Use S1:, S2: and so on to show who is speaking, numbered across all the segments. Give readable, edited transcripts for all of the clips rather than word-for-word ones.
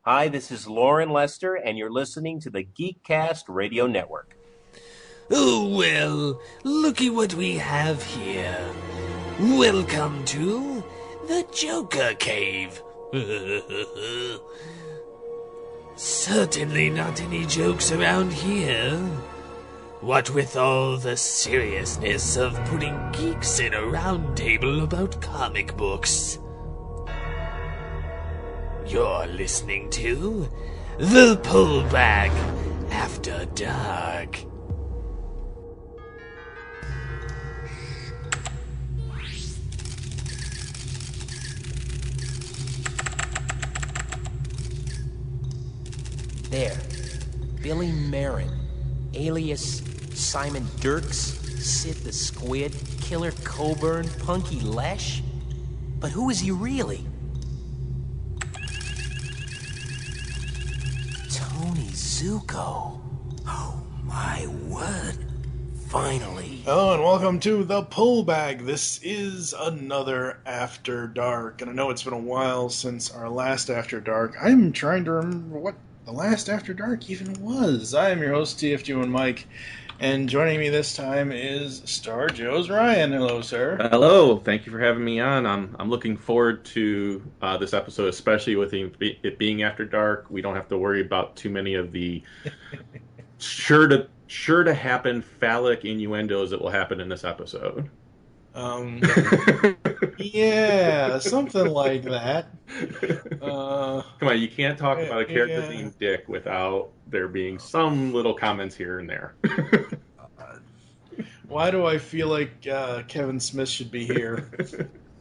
S1: Hi, this is Lauren Lester, and you're listening to the Geekcast Radio Network.
S2: Oh, well, looky what we have here. Welcome to the Joker Cave. Certainly not any jokes around here. What with all the seriousness of putting geeks in a round table about comic books. You're listening to The Pullback After Dark.
S3: There, Billy Marin, alias Simon Dirks, Sid the Squid, Killer Coburn, Punky Lesh? But who is he really? Tony Zuko. Oh my word. Finally.
S4: Hello and welcome to The Pullback. This is another After Dark, and I know it's been a while since our last After Dark. I'm trying to remember what the last After Dark even was. I am your host, TFG and Mike, and joining me this time is Star Joe's Ryan. Hello, sir.
S5: Hello, thank you for having me on. I'm looking forward to this episode, especially with it being After Dark. We don't have to worry about too many of the sure to happen phallic innuendos that will happen in this episode.
S4: Yeah, something like that.
S5: Come on, you can't talk about a character named Dick without there being some little comments here and there.
S4: Why do I feel like Kevin Smith should be here?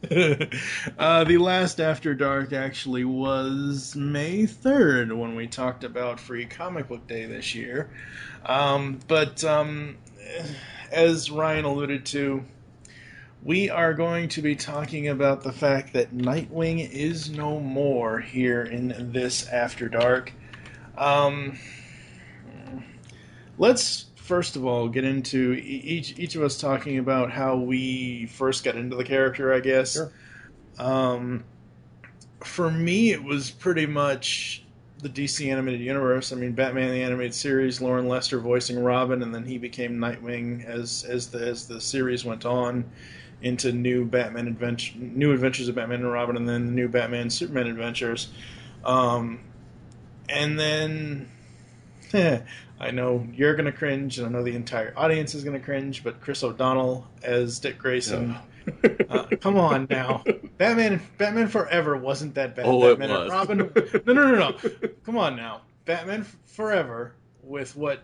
S4: The last After Dark actually was May 3rd when we talked about Free Comic Book Day this year. But as Ryan alluded to, we are going to be talking about the fact that Nightwing is no more here in this After Dark. Let's first of all get into each of us talking about how we first got into the character, I guess.
S5: Sure.
S4: For me, it was pretty much the DC Animated Universe. I mean, Batman the Animated Series, Lauren Lester voicing Robin, and then he became Nightwing as the series went on into new Adventures of Batman and Robin, and then the new Batman Superman Adventures. And then I know you're going to cringe, and I know the entire audience is going to cringe, but Chris O'Donnell as Dick Grayson. Come on now. Batman Forever wasn't that bad.
S5: Oh,
S4: Batman
S5: it was.
S4: and Robin. No. Come on now. Batman Forever with what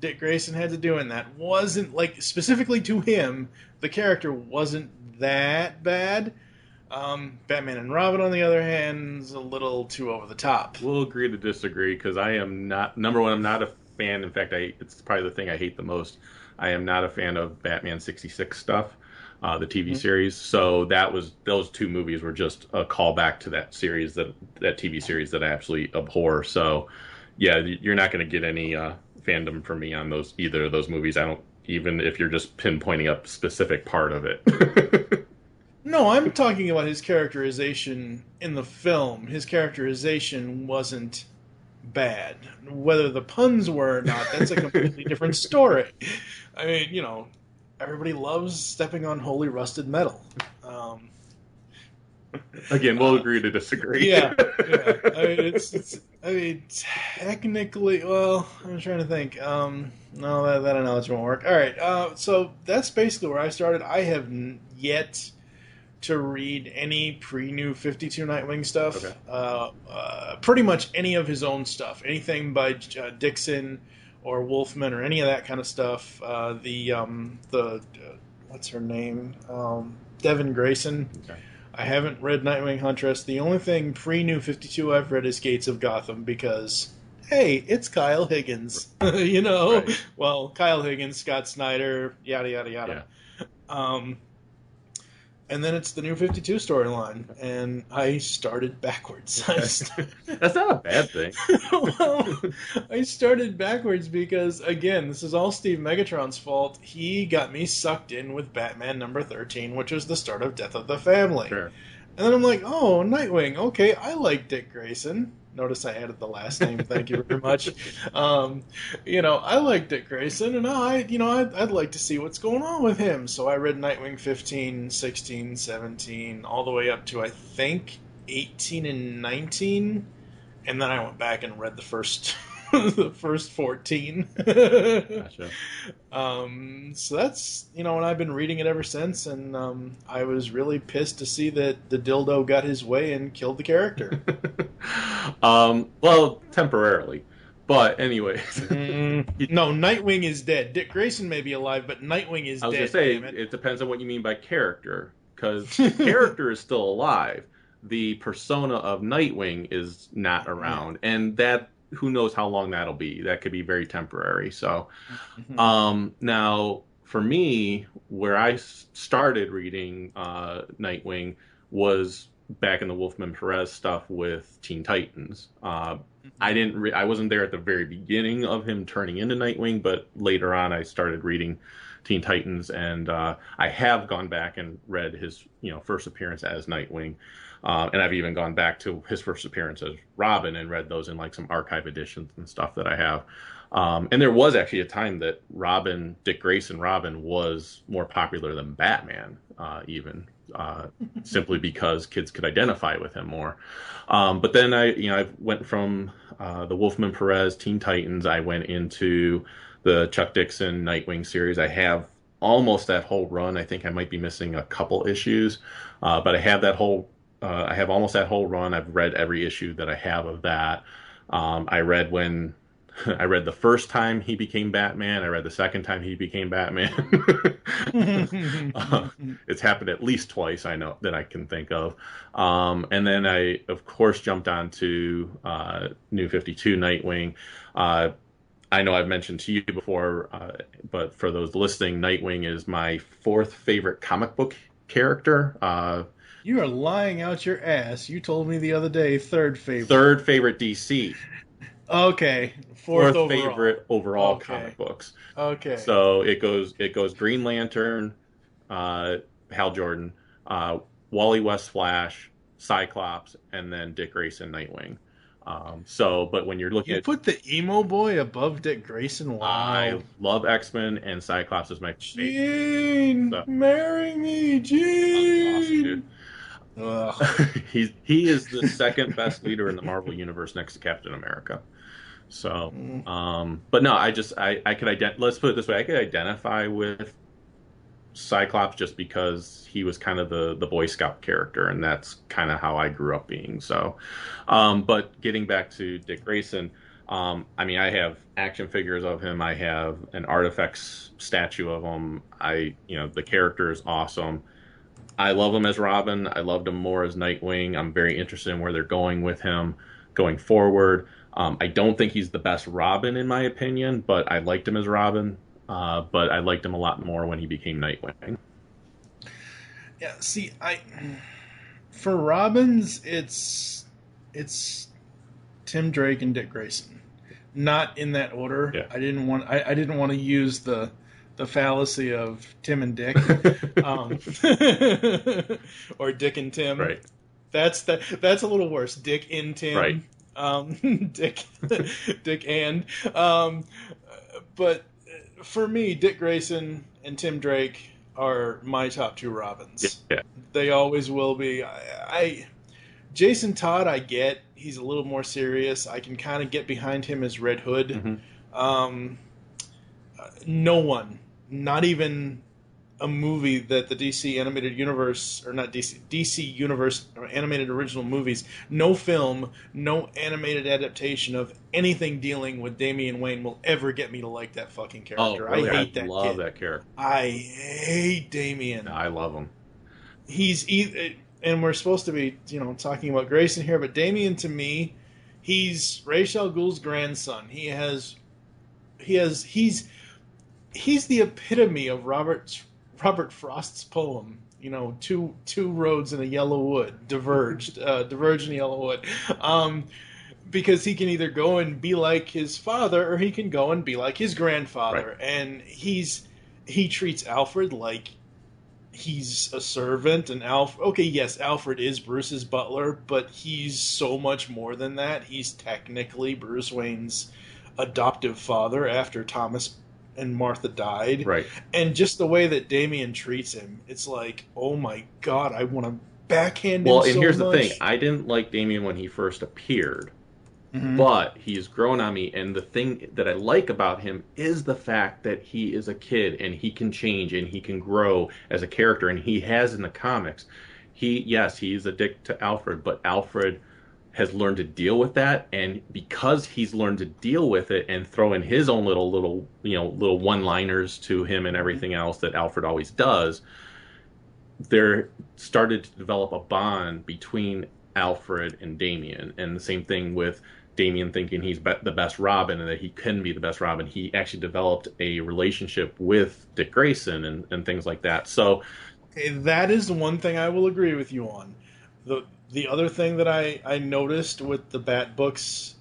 S4: Dick Grayson had to do in that wasn't, like, specifically to him, the character wasn't that bad. Batman and Robin, on the other hand, is a little too over the top.
S5: We'll agree to disagree because I am not, number one, I'm not a fan. In fact, it's probably the thing I hate the most. I am not a fan of Batman 66 stuff, the TV series. So those two movies were just a callback to that series, that TV series that I absolutely abhor. So yeah, you're not going to get any fandom from me on either of those movies. I don't, even if you're just pinpointing a specific part of it.
S4: No, I'm talking about his characterization in the film. His characterization wasn't bad. Whether the puns were or not, that's a completely different story. I mean, everybody loves stepping on holy rusted metal.
S5: Again, we'll agree to disagree.
S4: Yeah. I mean, technically, well, I'm trying to think. No, that analogy won't work. All right, so that's basically where I started. I have yet to read any pre-New 52 Nightwing stuff.
S5: Okay.
S4: Pretty much any of his own stuff. Anything by Dixon or Wolfman or any of that kind of stuff. What's her name? Devin Grayson.
S5: Okay.
S4: I haven't read Nightwing Huntress. The only thing pre-New 52 I've read is Gates of Gotham because, hey, it's Kyle Higgins.
S5: Right.
S4: Well, Kyle Higgins, Scott Snyder, yada, yada, yada.
S5: Yeah.
S4: And then it's the New 52 storyline, and I started backwards.
S5: That's not a bad thing.
S4: Well, I started backwards because, again, this is all Steve Megatron's fault. He got me sucked in with Batman number 13, which was the start of Death of the Family.
S5: Sure.
S4: And then I'm like, oh, Nightwing. Okay, I like Dick Grayson. Notice I added the last name. Thank you very much. I like Dick Grayson, and I'd like to see what's going on with him. So I read Nightwing 15, 16, 17, all the way up to, I think, 18 and 19. And then I went back and read the first the first 14.
S5: Gotcha.
S4: So that's, and I've been reading it ever since, and I was really pissed to see that the dildo got his way and killed the character.
S5: Well, temporarily. But anyways.
S4: No, Nightwing is dead. Dick Grayson may be alive, but Nightwing is dead.
S5: I was going to say,
S4: damn it.
S5: it depends on what you mean by character, because the character is still alive. The persona of Nightwing is not around, and that, who knows how long that'll be. That could be very temporary. So, now for me, where I started reading Nightwing was back in the Wolfman Perez stuff with Teen Titans. I wasn't there at the very beginning of him turning into Nightwing, but later on I started reading Teen Titans, and I have gone back and read his first appearance as Nightwing. And I've even gone back to his first appearance as Robin and read those in like some archive editions and stuff that I have. And there was actually a time that Dick Grayson Robin was more popular than Batman, even simply because kids could identify with him more. But then I went from the Wolfman Perez Teen Titans. I went into the Chuck Dixon Nightwing series. I have almost that whole run. I think I might be missing a couple issues, but I have that whole. I have almost that whole run. I've read every issue that I have of that. I read the first time he became Batman. I read the second time he became Batman. It's happened at least twice, I know, that I can think of. And then I, of course, jumped on to New 52 Nightwing. I know I've mentioned to you before, but for those listening, Nightwing is my fourth favorite comic book character.
S4: You are lying out your ass. You told me the other day third favorite.
S5: Third favorite DC.
S4: Okay. Fourth overall.
S5: Favorite overall comic books.
S4: Okay.
S5: So it goes Green Lantern, Hal Jordan, Wally West Flash, Cyclops, and then Dick Grayson Nightwing. But when you're looking
S4: put the emo boy above Dick Grayson. Wow.
S5: I love X-Men, and Cyclops is my favorite.
S4: Gene, marry me, Gene.
S5: Awesome, dude. He is the second best leader in the Marvel universe next to Captain America. So, but no, I could let's put it this way: I could identify with Cyclops just because he was kind of the Boy Scout character, and that's kind of how I grew up being. So, but getting back to Dick Grayson, I have action figures of him. I have an Artifacts statue of him. The character is awesome. I love him as Robin. I loved him more as Nightwing. I'm very interested in where they're going with him going forward. I don't think he's the best Robin in my opinion, but I liked him as Robin. But I liked him a lot more when he became Nightwing.
S4: Yeah, see, for Robins, it's Tim Drake and Dick Grayson, not in that order.
S5: Yeah.
S4: I didn't want to use the fallacy of Tim and Dick, or Dick and Tim.
S5: Right.
S4: That's a little worse. Dick and Tim.
S5: Right.
S4: Dick and. But for me, Dick Grayson and Tim Drake are my top two Robins.
S5: Yeah.
S4: They always will be. Jason Todd, I get. He's a little more serious. I can kind of get behind him as Red Hood. Mm-hmm. No one, not even a movie that the DC animated universe, or not DC universe, or animated original movies, no film, no animated adaptation of anything dealing with Damian Wayne will ever get me to like that fucking character.
S5: Oh, really?
S4: I hate that
S5: love
S4: kid.
S5: that character.
S4: I hate Damian.
S5: I love him.
S4: And we're supposed to be, talking about Grayson here, but Damian, to me, he's Ra's al Ghul's grandson. He's the epitome of Robert Frost's poem. Two roads in a yellow wood diverged in a yellow wood, because he can either go and be like his father, or he can go and be like his grandfather.
S5: Right.
S4: And he treats Alfred like he's a servant, and okay, yes, Alfred is Bruce's butler, but he's so much more than that. He's technically Bruce Wayne's adoptive father after Thomas and Martha died.
S5: Right.
S4: And just the way that Damian treats him, it's like, oh my god, I want to backhand him
S5: Well, and
S4: so
S5: here's
S4: much.
S5: the thing. I didn't like Damian when he first appeared.
S4: Mhm.
S5: But he's grown on me, and the thing that I like about him is the fact that he is a kid and he can change and he can grow as a character, and he has in the comics. He's a dick to Alfred, but Alfred has learned to deal with that, and because he's learned to deal with it and throw in his own little one-liners to him and everything else that Alfred always does, there started to develop a bond between Alfred and Damian, and the same thing with Damian thinking he's the best Robin and that he can be the best Robin. He actually developed a relationship with Dick Grayson and things like that. So,
S4: okay, that is the one thing I will agree with you on. The other thing that I noticed with the Bat books,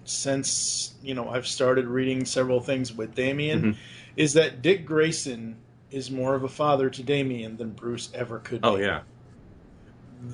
S4: since I've started reading several things with Damian, is that Dick Grayson is more of a father to Damian than Bruce ever could be.
S5: oh yeah,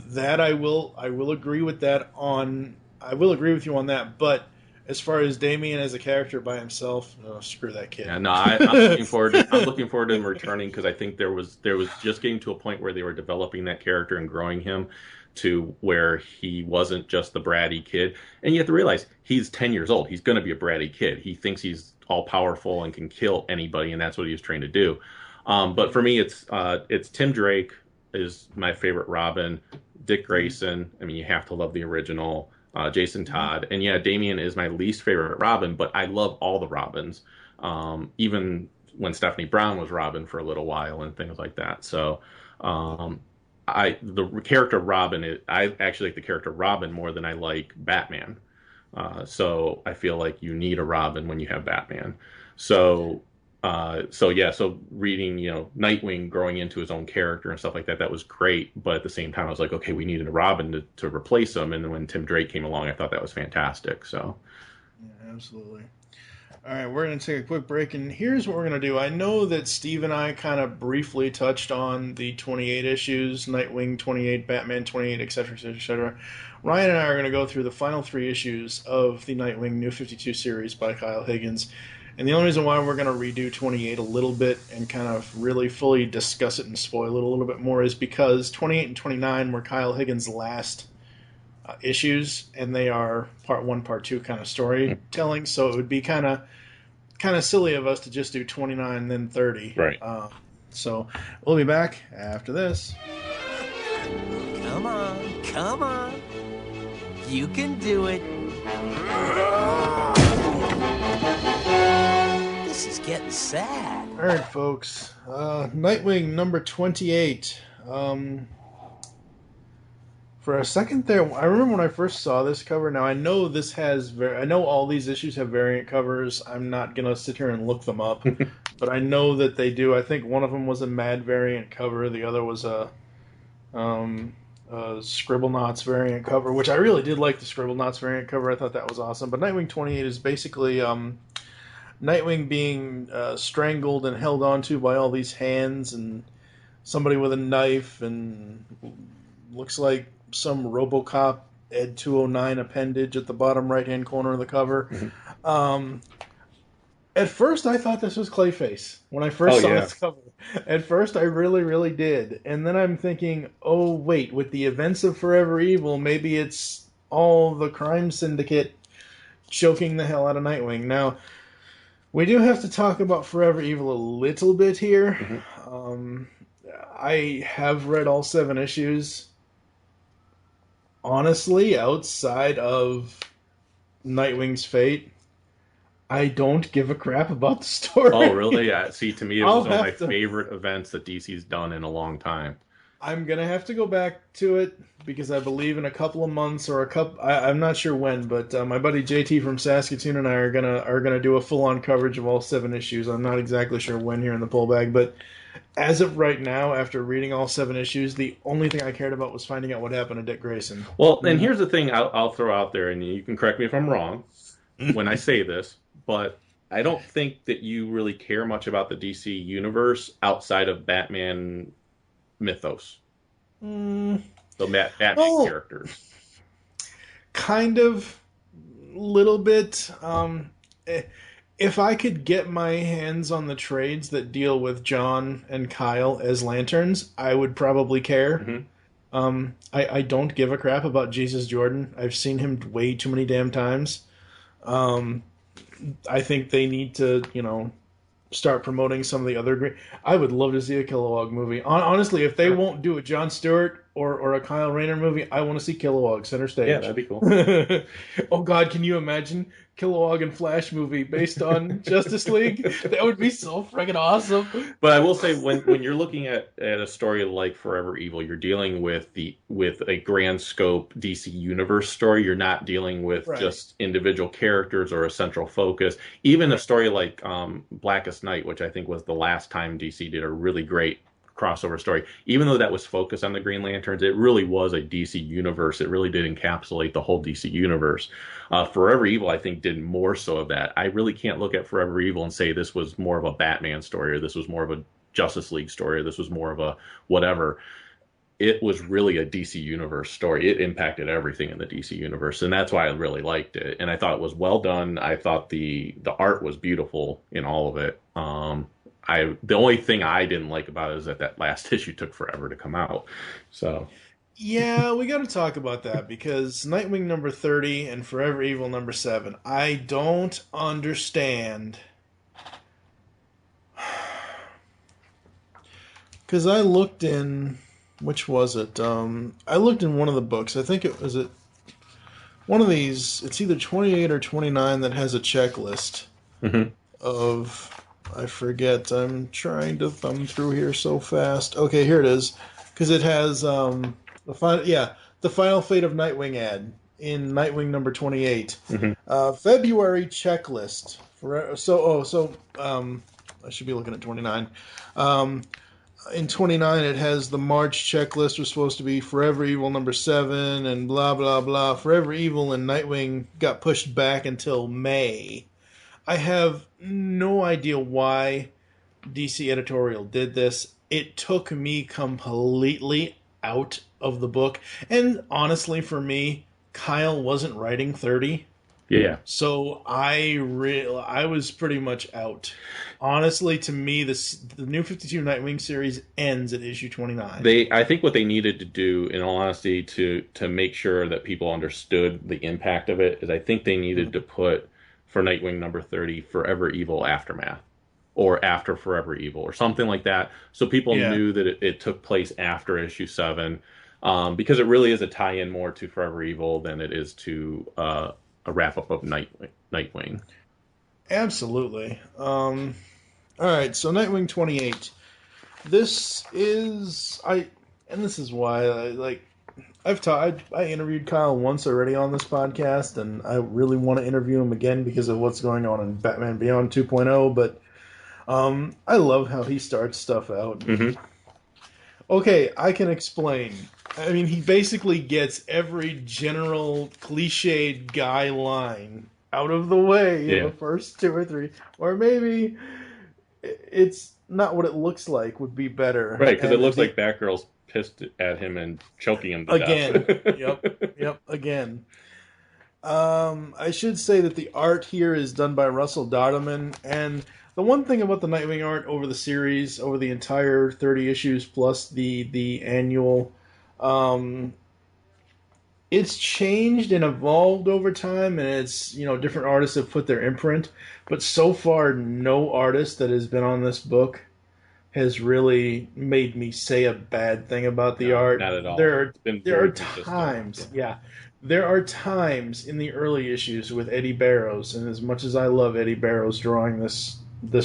S4: That I will agree with that on. I will agree with you on that, but as far as Damian as a character by himself, no, screw that kid.
S5: yeah. No, I'm looking forward. I'm looking forward to him returning because I think there was just getting to a point where they were developing that character and growing him to where he wasn't just the bratty kid. And you have to realize he's 10 years old. He's going to be a bratty kid. He thinks he's all powerful and can kill anybody, and that's what he was trained to do. But for me, it's Tim Drake is my favorite Robin. Dick Grayson. I mean, you have to love the original. Jason Todd, and yeah, Damian is my least favorite Robin, but I love all the Robins, even when Stephanie Brown was Robin for a little while and things like that. So, the character Robin, I actually like the character Robin more than I like Batman. So I feel like you need a Robin when you have Batman. So reading, Nightwing growing into his own character and stuff like that, that was great. But at the same time, I was like, okay, we needed a Robin to replace him. And then when Tim Drake came along, I thought that was fantastic. So,
S4: yeah, absolutely. All right, we're going to take a quick break, and here's what we're going to do. I know that Steve and I kind of briefly touched on the 28 issues, Nightwing 28, Batman 28, etc., etc., etc. Ryan and I are going to go through the final 3 issues of the Nightwing New 52 series by Kyle Higgins. And the only reason why we're going to redo 28 a little bit and kind of really fully discuss it and spoil it a little bit more is because 28 and 29 were Kyle Higgins' last issues, and they are part 1, part 2 kind of storytelling. So it would be kind of silly of us to just do 29 then 30.
S5: right.
S4: So we'll be back after this.
S3: Come on. You can do it. This is getting sad.
S4: All right, folks. Nightwing number 28. For a second there, I remember when I first saw this cover. Now I know I know all these issues have variant covers. I'm not gonna sit here and look them up, but I know that they do. I think one of them was a Mad variant cover. The other was a Scribblenauts variant cover, which I really did like the Scribblenauts variant cover. I thought that was awesome. But Nightwing 28 is basically Nightwing being strangled and held onto by all these hands and somebody with a knife, and looks like some RoboCop Ed 209 appendage at the bottom right-hand corner of the cover. At first, I thought this was Clayface when I first saw this cover. At first, I really, really did. And then I'm thinking, oh, wait, with the events of Forever Evil, maybe it's all the crime syndicate choking the hell out of Nightwing. Now, we do have to talk about Forever Evil a little bit here. I have read all 7 issues. Honestly, outside of Nightwing's fate, I don't give a crap about the story.
S5: Oh, really? Yeah. See, to me, it was one of my favorite events that DC's done in a long time.
S4: I'm going to have to go back to it because I believe in a couple of months or I'm not sure when, but my buddy JT from Saskatoon and I are gonna do a full-on coverage of all 7 issues. I'm not exactly sure when here in the pull bag, but as of right now, after reading all 7 issues, the only thing I cared about was finding out what happened to Dick Grayson.
S5: Well, and here's the thing I'll throw out there, and you can correct me if I'm wrong when I say this, but I don't think that you really care much about the DC universe outside of Batman mythos,
S4: Mm,
S5: the Batman
S4: well,
S5: characters.
S4: kind of, little bit. If I could get my hands on the trades that deal with John and Kyle as lanterns, I would probably care.
S5: Hmm.
S4: I don't give a crap about Jesus Jordan. I've seen him way too many damn times. Um, I think they need to, start promoting some of the other great. I would love to see a Kilowog movie. Honestly, if they won't do a Jon Stewart or a Kyle Rayner movie, I want to see Kilowog center
S5: Yeah,
S4: stage.
S5: that'd be cool.
S4: Oh God, can you imagine Kilowog and Flash movie based on Justice League? That would be so friggin' awesome.
S5: But I will say, when you're looking at a story like Forever Evil, you're dealing with a grand scope DC Universe story. You're not dealing with
S4: Right.
S5: just individual characters or a central focus. Even a story like Blackest Night, which I think was the last time DC did a really great crossover story, even though that was focused on the Green Lanterns, it really was a DC universe. It really did encapsulate the whole DC universe. Forever Evil, I think, did more so of that. I really can't look at Forever Evil and say this was more of a Batman story, or this was more of a Justice League story, or this was more of a whatever. It was really a DC universe story. It impacted everything in the DC universe, and that's why I really liked it. And I thought it was well done. I thought the art was beautiful in all of it. The only thing I didn't like about it is that last issue took forever to come out. So
S4: Yeah, we got to talk about that because Nightwing number 30 and Forever Evil number 7. I don't understand. Because I looked in, which was it? I looked in one of the books. I think it was one of these. It's either 28 or 29 that has a checklist of. I forget. I'm trying to thumb through here so fast. Okay, here it is. Because it has the Final Fate of Nightwing ad in Nightwing number 28. February checklist I should be looking at 29. In 29, it has the March checklist was supposed to be Forever Evil number 7 and blah, blah, blah. Forever Evil and Nightwing got pushed back until May. I have no idea why DC Editorial did this. It took me completely out of the book. And honestly, for me, Kyle wasn't writing 30.
S5: yeah,
S4: So I was pretty much out. Honestly, to me, the New 52 Nightwing series ends at issue 29.
S5: I think what they needed to do, in all honesty, to make sure that people understood the impact of it, is I think they needed to put for Nightwing number 30 Forever Evil Aftermath, or after Forever Evil, or something like that, so people knew that it took place after issue 7, because it really is a tie-in more to Forever Evil than it is to a wrap-up of Nightwing.
S4: Absolutely. All right, so Nightwing 28. This is why I interviewed Kyle once already on this podcast, and I really want to interview him again because of what's going on in Batman Beyond 2.0, but I love how he starts stuff out. Okay, I can explain. I mean, he basically gets every general cliched guy line out of the way in the first 2 or 3, or maybe it's not what it looks like would be better.
S5: Right, because it looks like Batgirl's pissed at him and choking him to death.
S4: Yep, again. I should say that the art here is done by Russell Dodderman, and the one thing about the Nightwing art over the series, over the entire 30 issues plus the annual, it's changed and evolved over time, and it's, different artists have put their imprint, but so far no artist that has been on this book has really made me say a bad thing about the art.
S5: Not at all.
S4: There are times, there are times in the early issues with Eddie Barrows, and as much as I love Eddie Barrows drawing this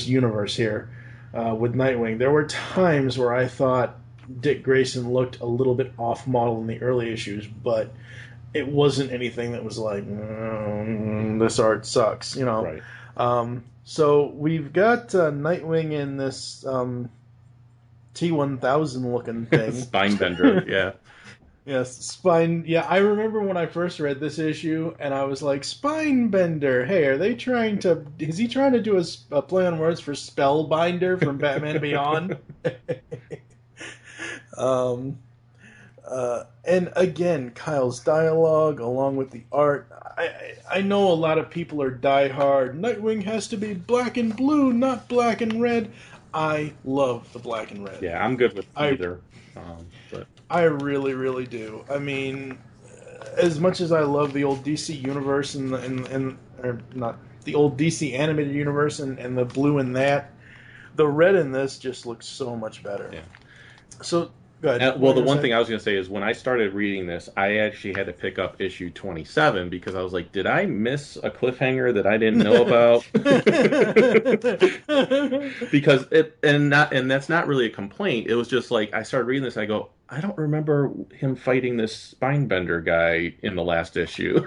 S4: universe here with Nightwing, there were times where I thought Dick Grayson looked a little bit off model in the early issues, but it wasn't anything that was like, this art sucks,
S5: Right.
S4: So we've got Nightwing in this T-1000 looking thing.
S5: Spinebender, yeah.
S4: Yes, spine. Yeah, I remember when I first read this issue, and I was like, Spinebender. Hey, is he trying to do a play on words for Spellbinder from Batman Beyond? Um, and again, Kyle's dialogue, along with the art. I know a lot of people are diehard. Nightwing has to be black and blue, not black and red. I love the black and red.
S5: Yeah, I'm good with
S4: I
S5: either. But
S4: I really, really do. I mean, as much as I love the old DC universe and or not the old DC animated universe and the blue in that, the red in this just looks so much better.
S5: yeah.
S4: So, go ahead.
S5: Well, the one thing I was going to say is when I started reading this, I actually had to pick up issue 27 because I was like, did I miss a cliffhanger that I didn't know about? Because and that's not really a complaint. It was just like I started reading this, I go, I don't remember him fighting this Spinebender guy in the last issue.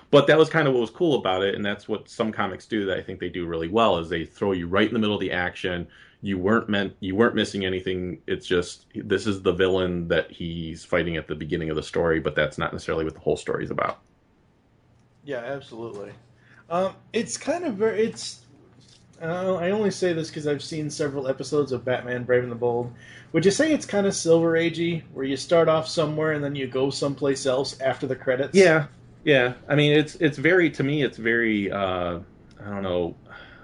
S5: But that was kind of what was cool about it, and that's what some comics do that I think they do really well is they throw you right in the middle of the action. You weren't missing anything. It's just this is the villain that he's fighting at the beginning of the story, but that's not necessarily what the whole story is about.
S4: Yeah, absolutely. It's kind of very. It's. I only say this because I've seen several episodes of Batman: Brave and the Bold. Would you say it's kind of Silver Agey, where you start off somewhere and then you go someplace else after the credits?
S5: Yeah, yeah. I mean, it's very to me. It's very. I don't know.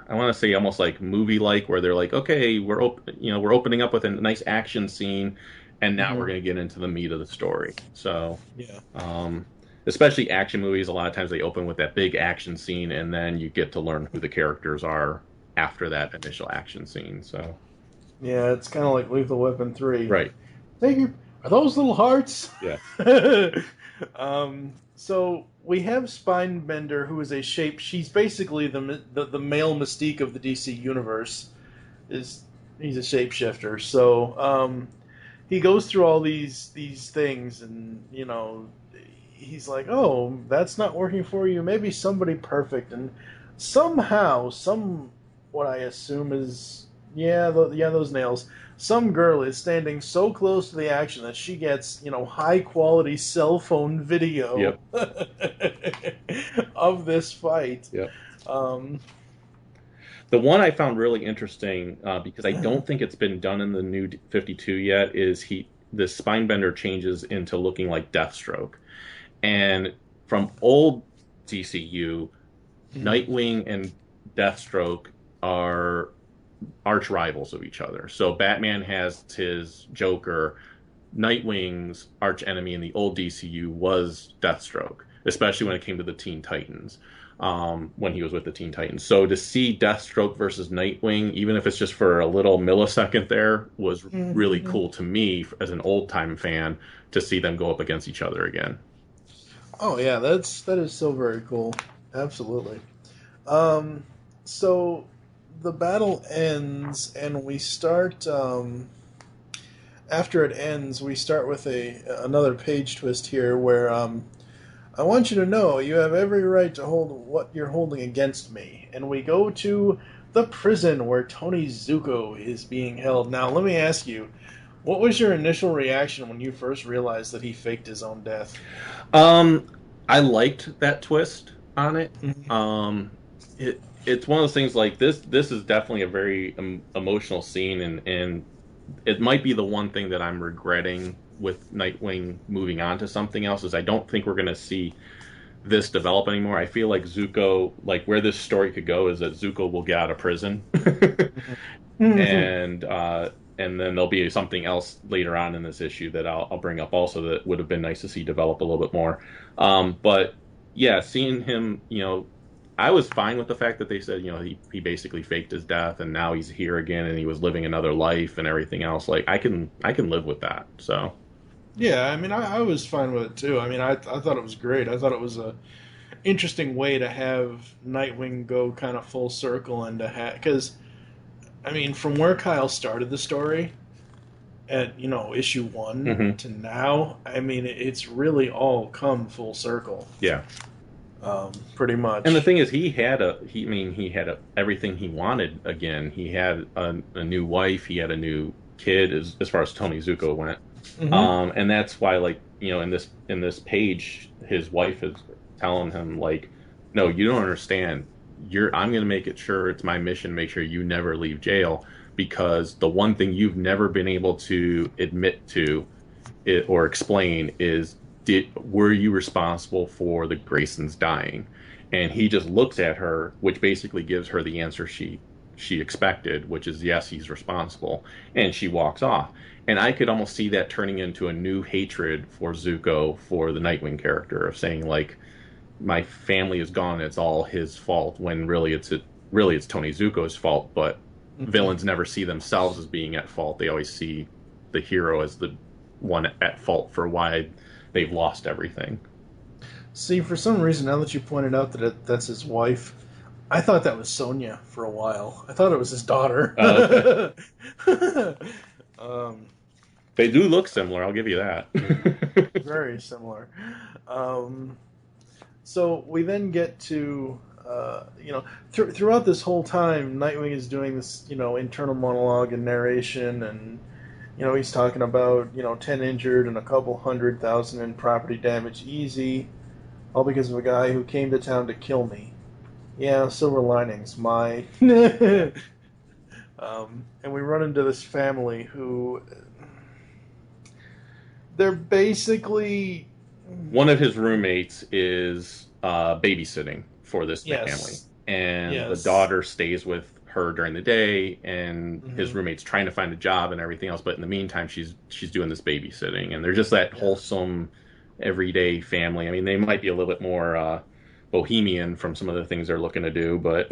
S5: I want to say almost like movie-like, where they're like, okay, we're opening up with a nice action scene, and now we're going to get into the meat of the story. So,
S4: yeah,
S5: especially action movies, a lot of times they open with that big action scene, and then you get to learn who the characters are after that initial action scene. So,
S4: yeah, it's kind of like Lethal Weapon 3.
S5: right?
S4: Are those little hearts?
S5: Yeah.
S4: So we have Spinebender, who is a shape. She's basically the male Mystique of the DC universe. He's a shapeshifter. So he goes through all these things, and he's like, "Oh, that's not working for you. Maybe somebody perfect." And somehow, what I assume is those nails. Some girl is standing so close to the action that she gets, high quality cell phone video of this fight.
S5: Yep. The one I found really interesting because I don't think it's been done in the new 52 yet is the Spinebender changes into looking like Deathstroke, and from old DCU, Nightwing and Deathstroke are arch rivals of each other. So Batman has his Joker. Nightwing's arch enemy in the old DCU was Deathstroke, especially when it came to the Teen Titans, when he was with the Teen Titans. So to see Deathstroke versus Nightwing, even if it's just for a little millisecond there, was really cool to me as an old-time fan to see them go up against each other again.
S4: Oh, yeah, that is so very cool. Absolutely. So the battle ends, and we start. After it ends, we start with another page twist here, where I want you to know you have every right to hold what you're holding against me, and we go to the prison where Tony Zuko is being held. Now, let me ask you, what was your initial reaction when you first realized that he faked his own death?
S5: I liked that twist on it. It's one of those things like this. This is definitely a very emotional scene, and it might be the one thing that I'm regretting with Nightwing moving on to something else is I don't think we're going to see this develop anymore. I feel like Zuko, like where this story could go, is that Zuko will get out of prison, and then there'll be something else later on in this issue that I'll bring up also that would have been nice to see develop a little bit more. But yeah, seeing him, I was fine with the fact that they said, he basically faked his death and now he's here again and he was living another life and everything else. Like I can live with that. So
S4: yeah, I mean, I was fine with it too. I mean, I thought it was great. I thought it was a interesting way to have Nightwing go kind of full circle and to have, because I mean, from where Kyle started the story at issue 1 to now, I mean, it's really all come full circle.
S5: Yeah.
S4: Pretty much.
S5: And the thing is, he had everything he wanted again. He had a new wife. He had a new kid, as far as Tony Zuko went. And that's why, like, in this page, his wife is telling him, like, no, you don't understand. I'm going to make it sure it's my mission, make sure you never leave jail, because the one thing you've never been able to admit to or explain is, were you responsible for the Graysons dying? And he just looks at her, which basically gives her the answer she expected, which is yes, he's responsible, and she walks off. And I could almost see that turning into a new hatred for Zuko for the Nightwing character, of saying like, my family is gone, it's all his fault, when really it's Tony Zuko's fault. But villains never see themselves as being at fault. They always see the hero as the one at fault for why they've lost everything.
S4: See, for some reason, now that you pointed out that that's his wife, I thought that was Sonia for a while. I thought it was his daughter.
S5: They do look similar, I'll give you that.
S4: Very similar. So we then get to, throughout this whole time, Nightwing is doing this, internal monologue and narration, and, he's talking about, 10 injured and a couple 100,000 in property damage easy, all because of a guy who came to town to kill me. Yeah, silver linings, my... and we run into this family who... They're basically...
S5: One of his roommates is babysitting for this family. And the daughter stays with her during the day, and his roommate's trying to find a job and everything else. But in the meantime, she's doing this babysitting. And they're just that wholesome, everyday family. I mean, they might be a little bit more bohemian from some of the things they're looking to do, but...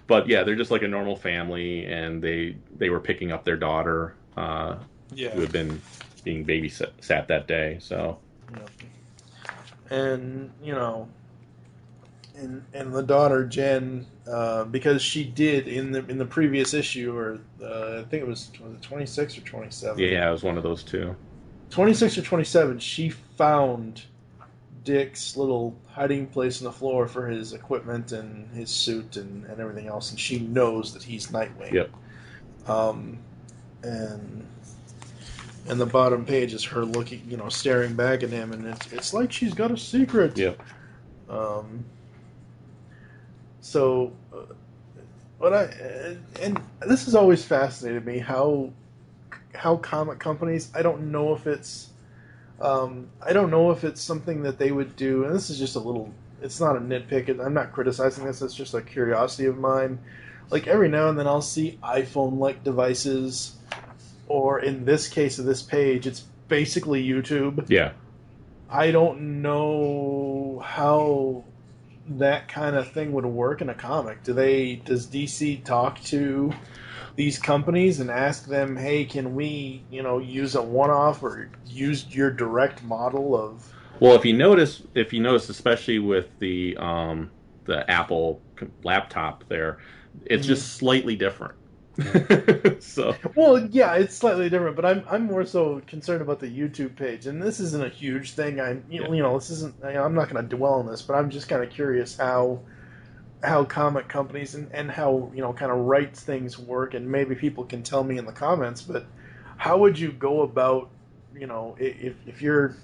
S5: But yeah, they're just like a normal family, and they were picking up their daughter... who had been being babysat that day. So,
S4: and and the daughter Jen, because she did in the previous issue, or I think was it 26 or 27?
S5: Yeah, it was one of those two.
S4: 26 or 27. She found Dick's little hiding place on the floor for his equipment and his suit and everything else, and she knows that he's Nightwing.
S5: Yep.
S4: And the bottom page is her looking, staring back at him, and it's like she's got a secret.
S5: Yep.
S4: And this has always fascinated me, how comic companies, I don't know if it's something that they would do, and this is just it's not a nitpick, I'm not criticizing this, it's just a curiosity of mine. Like, every now and then I'll see iPhone-like devices, or in this case of this page, it's basically YouTube.
S5: Yeah.
S4: I don't know how that kind of thing would work in a comic. Does DC talk to these companies and ask them, hey, can we, use a one-off or use your direct model of...
S5: Well, if you notice, especially with the Apple laptop there, it's just slightly different. So,
S4: well, yeah, it's slightly different, but I'm more so concerned about the YouTube page, and this isn't a huge thing. This isn't. I'm not going to dwell on this, but I'm just kind of curious how comic companies and how kind of rights things work, and maybe people can tell me in the comments. But how would you go about, if you're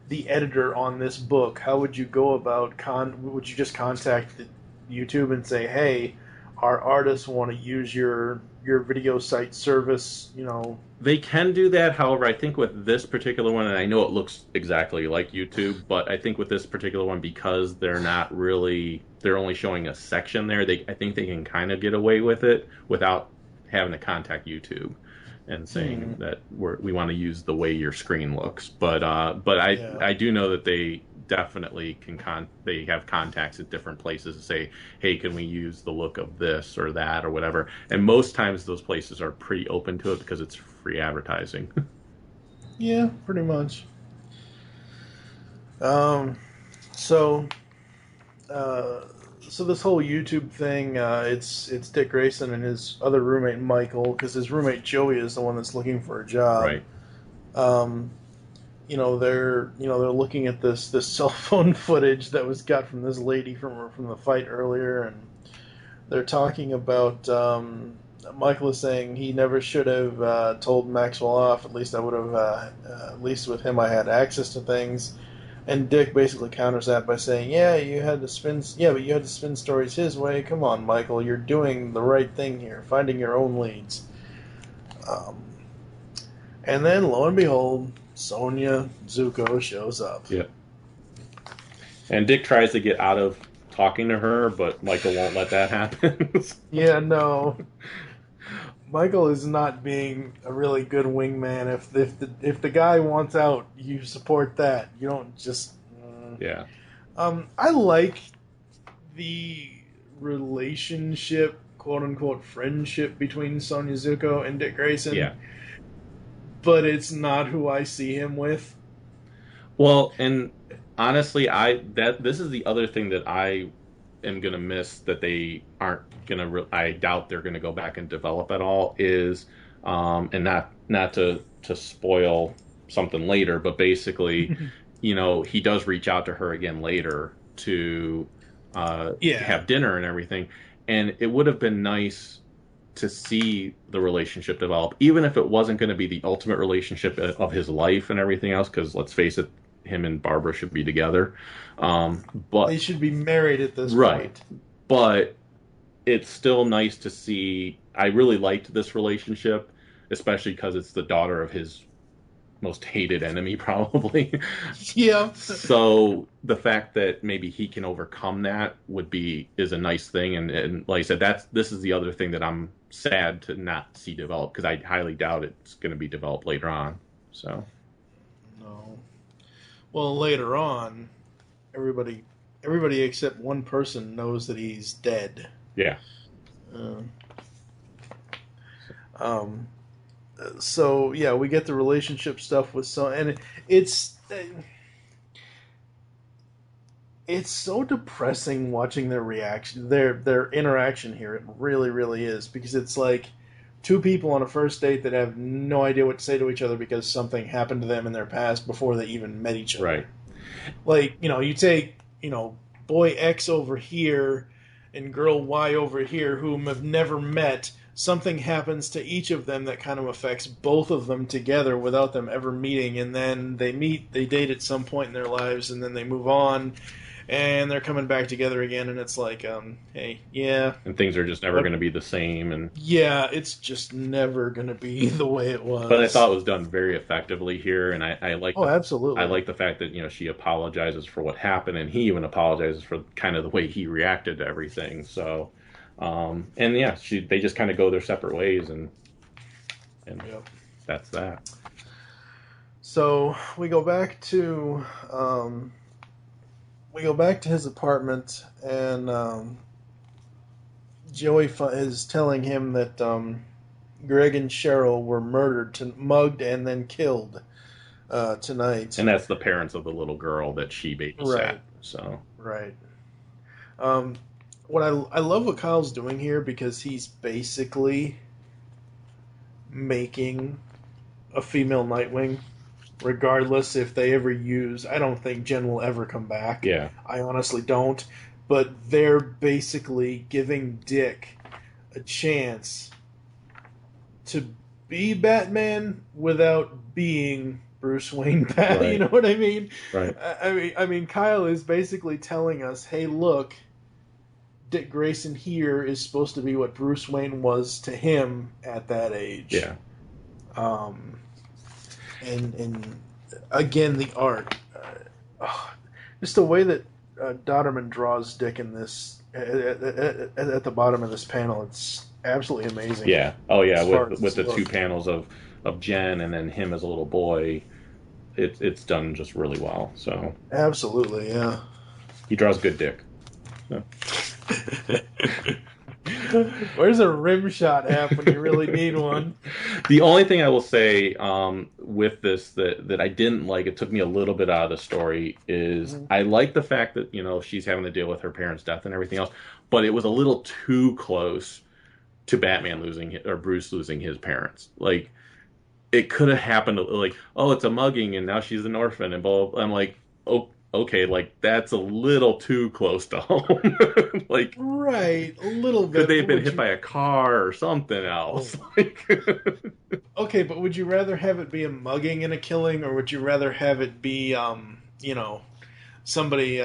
S4: the editor on this book, how would you go about would you just contact YouTube and say, hey, our artists want to use your video site service,
S5: They can do that. However, I think with this particular one, and I know it looks exactly like YouTube, but I think with this particular one, because they're only showing a section there, I think they can kind of get away with it without having to contact YouTube and saying that we want to use the way your screen looks. But I do know that they definitely they have contacts at different places to say, hey, can we use the look of this or that or whatever, and most times those places are pretty open to it because it's free advertising.
S4: Yeah, pretty much. So this whole YouTube thing, it's Dick Grayson and his other roommate Michael, because his roommate Joey is the one that's looking for a job.
S5: Right.
S4: They're looking at this cell phone footage that was got from this lady from the fight earlier, and they're talking about Michael is saying he never should have told Maxwell off. At least I would have. At least with him, I had access to things. And Dick basically counters that by saying, "Yeah, but you had to spin stories his way. Come on, Michael, you're doing the right thing here, finding your own leads." Um, and then, lo and behold, Sonya Zuko shows up.
S5: Yeah. And Dick tries to get out of talking to her, but Michael won't let that happen.
S4: Yeah, no. Michael is not being a really good wingman. If the guy wants out, you support that. You don't just.
S5: Yeah.
S4: I like the relationship, quote unquote, friendship between Sonya Zuko and Dick Grayson.
S5: Yeah.
S4: But it's not who I see him with.
S5: Well, and honestly, this is the other thing that I am gonna miss that they aren't gonna. I doubt they're gonna go back and develop at all. Is and not to spoil something later, but basically, he does reach out to her again later to have dinner and everything, and it would have been nice to see the relationship develop, even if it wasn't going to be the ultimate relationship of his life and everything else. Because let's face it, him and Barbara should be together. But
S4: they should be married at this
S5: right.
S4: point.
S5: But it's still nice to see. I really liked this relationship, especially because it's the daughter of his most hated enemy, probably.
S4: Yeah.
S5: So the fact that maybe he can overcome that is a nice thing. And like I said, this is the other thing that I'm sad to not see develop, because I highly doubt it's going to be developed later on. So.
S4: No. Well, later on, everybody except one person knows that he's dead.
S5: Yeah.
S4: So yeah, we get the relationship stuff with and it's so depressing watching their reaction, their interaction here. It really, really is, because it's like two people on a first date that have no idea what to say to each other because something happened to them in their past before they even met each other.
S5: Right.
S4: Like, you take, boy X over here and girl Y over here, whom have never met. Something happens to each of them that kind of affects both of them together without them ever meeting, and then they meet, they date at some point in their lives, and then they move on, and they're coming back together again, and it's like, hey, yeah.
S5: And things are just never going to be the same. And
S4: yeah, it's just never going to be the way it was.
S5: But I thought it was done very effectively here, and I like.
S4: Oh, absolutely.
S5: I like the fact that she apologizes for what happened, and he even apologizes for kind of the way he reacted to everything. So. And yeah, they just kind of go their separate ways, and
S4: yep.
S5: That's that.
S4: So we go back to his apartment, and Joey is telling him that Greg and Cheryl were mugged, and then killed tonight.
S5: And that's the parents of the little girl that she babysat.
S4: Right.
S5: So
S4: right. What I love what Kyle's doing here, because he's basically making a female Nightwing, regardless if they ever use. I don't think Jen will ever come back.
S5: Yeah,
S4: I honestly don't. But they're basically giving Dick a chance to be Batman without being Bruce Wayne Batman.
S5: Right.
S4: You know what I mean?
S5: Right.
S4: I mean, Kyle is basically telling us, hey, look. Dick Grayson here is supposed to be what Bruce Wayne was to him at that age.
S5: Yeah.
S4: And again, the art, just the way that Dodderman draws Dick in this at the bottom of this panel, it's absolutely amazing.
S5: Yeah. Oh yeah. With the two panels of Jen and then him as a little boy, it's done just really well. So
S4: absolutely, yeah.
S5: He draws good Dick. So.
S4: Where's a rim shot app when you really need one?
S5: The only thing I will say with this that I didn't like, it took me a little bit out of the story, is I like the fact that she's having to deal with her parents' death and everything else, but it was a little too close to Batman or Bruce losing his parents. Like, it could have happened like, oh, it's a mugging and now she's an orphan and blah, blah, blah. I'm like, oh. Okay, like, that's a little too close to home. Like,
S4: right, a little bit.
S5: Could they have been hit by a car or something else?
S4: Okay, but would you rather have it be a mugging and a killing, or would you rather have it be, somebody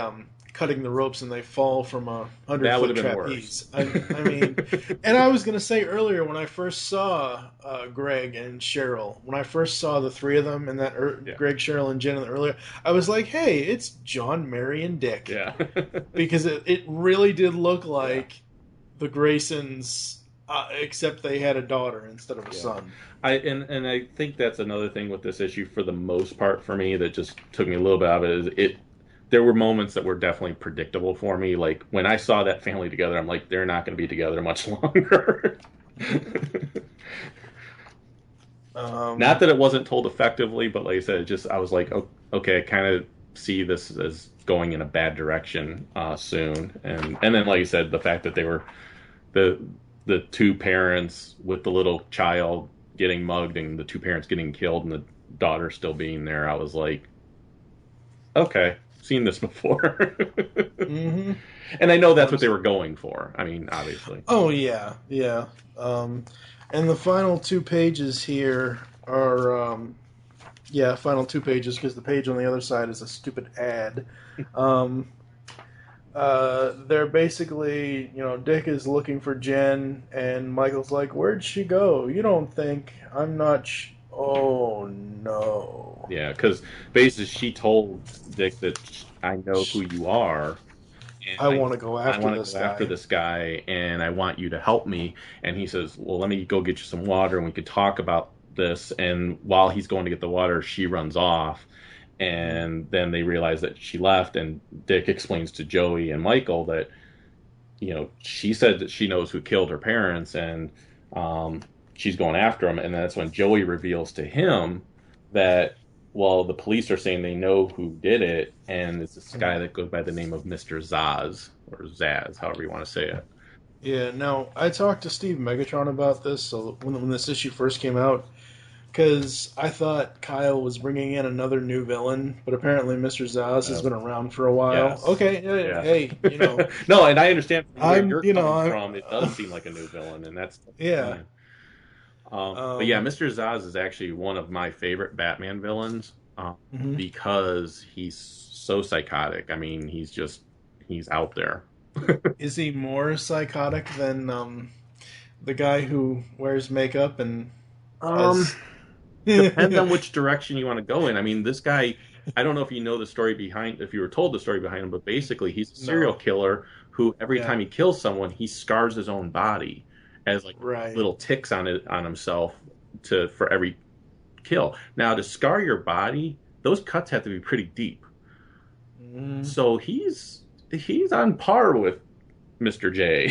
S4: cutting the ropes and they fall from a 100-foot trapeze. I mean, and I was going to say earlier when I first saw Greg and Cheryl, when I first saw the three of them and that Greg, Cheryl, and Jen in the earlier, I was like, hey, it's John, Mary, and Dick.
S5: Yeah.
S4: Because it really did look like the Graysons, except they had a daughter instead of a son.
S5: And I think that's another thing with this issue for the most part for me that just took me a little bit out of it. There were moments that were definitely predictable for me. Like when I saw that family together, I'm like, they're not going to be together much longer. Not that it wasn't told effectively, but like I said, I was like, okay, I kind of see this as going in a bad direction soon. And then, like you said, the fact that they were the two parents with the little child getting mugged and the two parents getting killed and the daughter still being there, I was like, okay. Seen this before.
S4: Mm-hmm.
S5: And I know that's what they were going for. I mean, obviously.
S4: Oh, yeah. And the final 2 pages here are, final 2 pages, because the page on the other side is a stupid ad. They're basically, Dick is looking for Jen, and Michael's like, where'd she go? You don't think, I'm not oh, no.
S5: Yeah, because basically she told Dick that I know who you are. And
S4: I want to go after
S5: this guy, and I want you to help me. And he says, well, let me go get you some water, and we could talk about this. And while he's going to get the water, she runs off. And then they realize that she left, and Dick explains to Joey and Michael that, she said that she knows who killed her parents, and she's going after him. And that's when Joey reveals to him that, well, the police are saying they know who did it, and it's this guy that goes by the name of Mr. Zaz, or Zaz, however you want to say it.
S4: Yeah, now, I talked to Steve Megatron about this, so when this issue first came out, because I thought Kyle was bringing in another new villain, but apparently Mr. Zaz has been around for a while.
S5: Yes.
S4: Okay, hey,
S5: No, and I understand where you're coming
S4: I'm
S5: from. It does seem like a new villain, and that's...
S4: Yeah.
S5: But yeah, Mr. Zaz is actually one of my favorite Batman villains because he's so psychotic. I mean, he's out there.
S4: Is he more psychotic than the guy who wears makeup and...
S5: Depends on which direction you want to go in. I mean, this guy, I don't know if you know the story behind, if you were told the story behind him, but basically he's a serial killer who every time he kills someone, he scars his own body as little ticks on himself for every kill. Now, to scar your body, those cuts have to be pretty deep. So he's on par with Mr. J.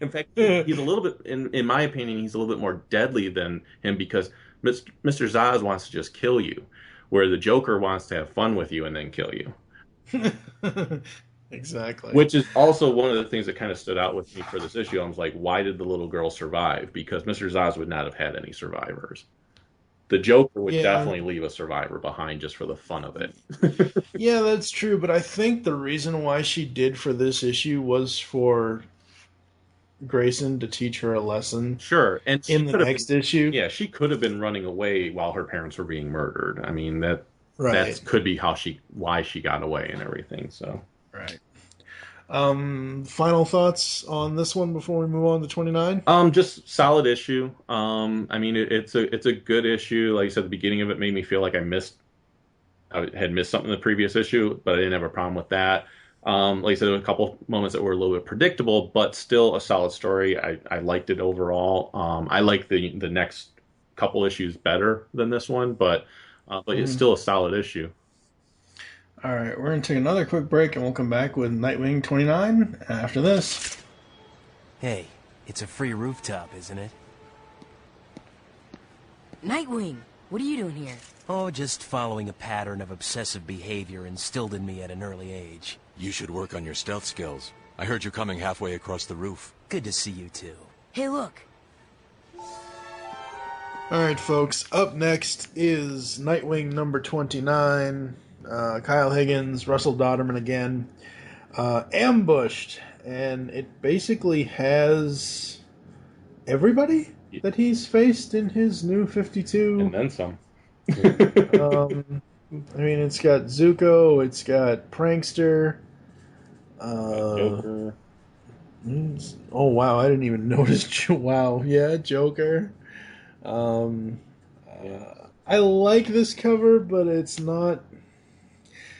S5: In fact, he's a little bit, in my opinion, he's a little bit more deadly than him because Mr. Zaz wants to just kill you, where the Joker wants to have fun with you and then kill you.
S4: Exactly.
S5: Which is also one of the things that kind of stood out with me for this issue. I was like, why did the little girl survive? Because Mr. Zaz would not have had any survivors. The Joker would definitely leave a survivor behind just for the fun of it.
S4: Yeah, that's true, but I think the reason why she did for this issue was for Grayson to teach her a lesson.
S5: Sure. And
S4: in the next issue.
S5: Yeah, she could have been running away while her parents were being murdered. I mean, that could be why she got away and everything, so.
S4: Right. Final thoughts on this one before we move on to 29?
S5: Just solid issue. I mean, it's a good issue. Like I said, the beginning of it made me feel like I had missed something in the previous issue, but I didn't have a problem with that. Like I said, there were a couple moments that were a little bit predictable, but still a solid story. I liked it overall. I like the next couple issues better than this one, but it's still a solid issue.
S4: All right, we're going to take another quick break, and we'll come back with Nightwing 29 after this.
S3: Hey, it's a free rooftop, isn't it?
S6: Nightwing, what are you doing here?
S3: Oh, just following a pattern of obsessive behavior instilled in me at an early age.
S7: You should work on your stealth skills. I heard you coming halfway across the roof.
S3: Good to see you, too.
S6: Hey, look.
S4: All right, folks, up next is Nightwing number 29. Kyle Higgins, Russell Dodderman again, ambushed, and it basically has everybody that he's faced in his new 52.
S5: And then some.
S4: I mean, it's got Zuko, it's got Prankster.
S5: Joker.
S4: Oh wow, I didn't even notice. Wow, yeah, Joker. Um, I like this cover, but it's not.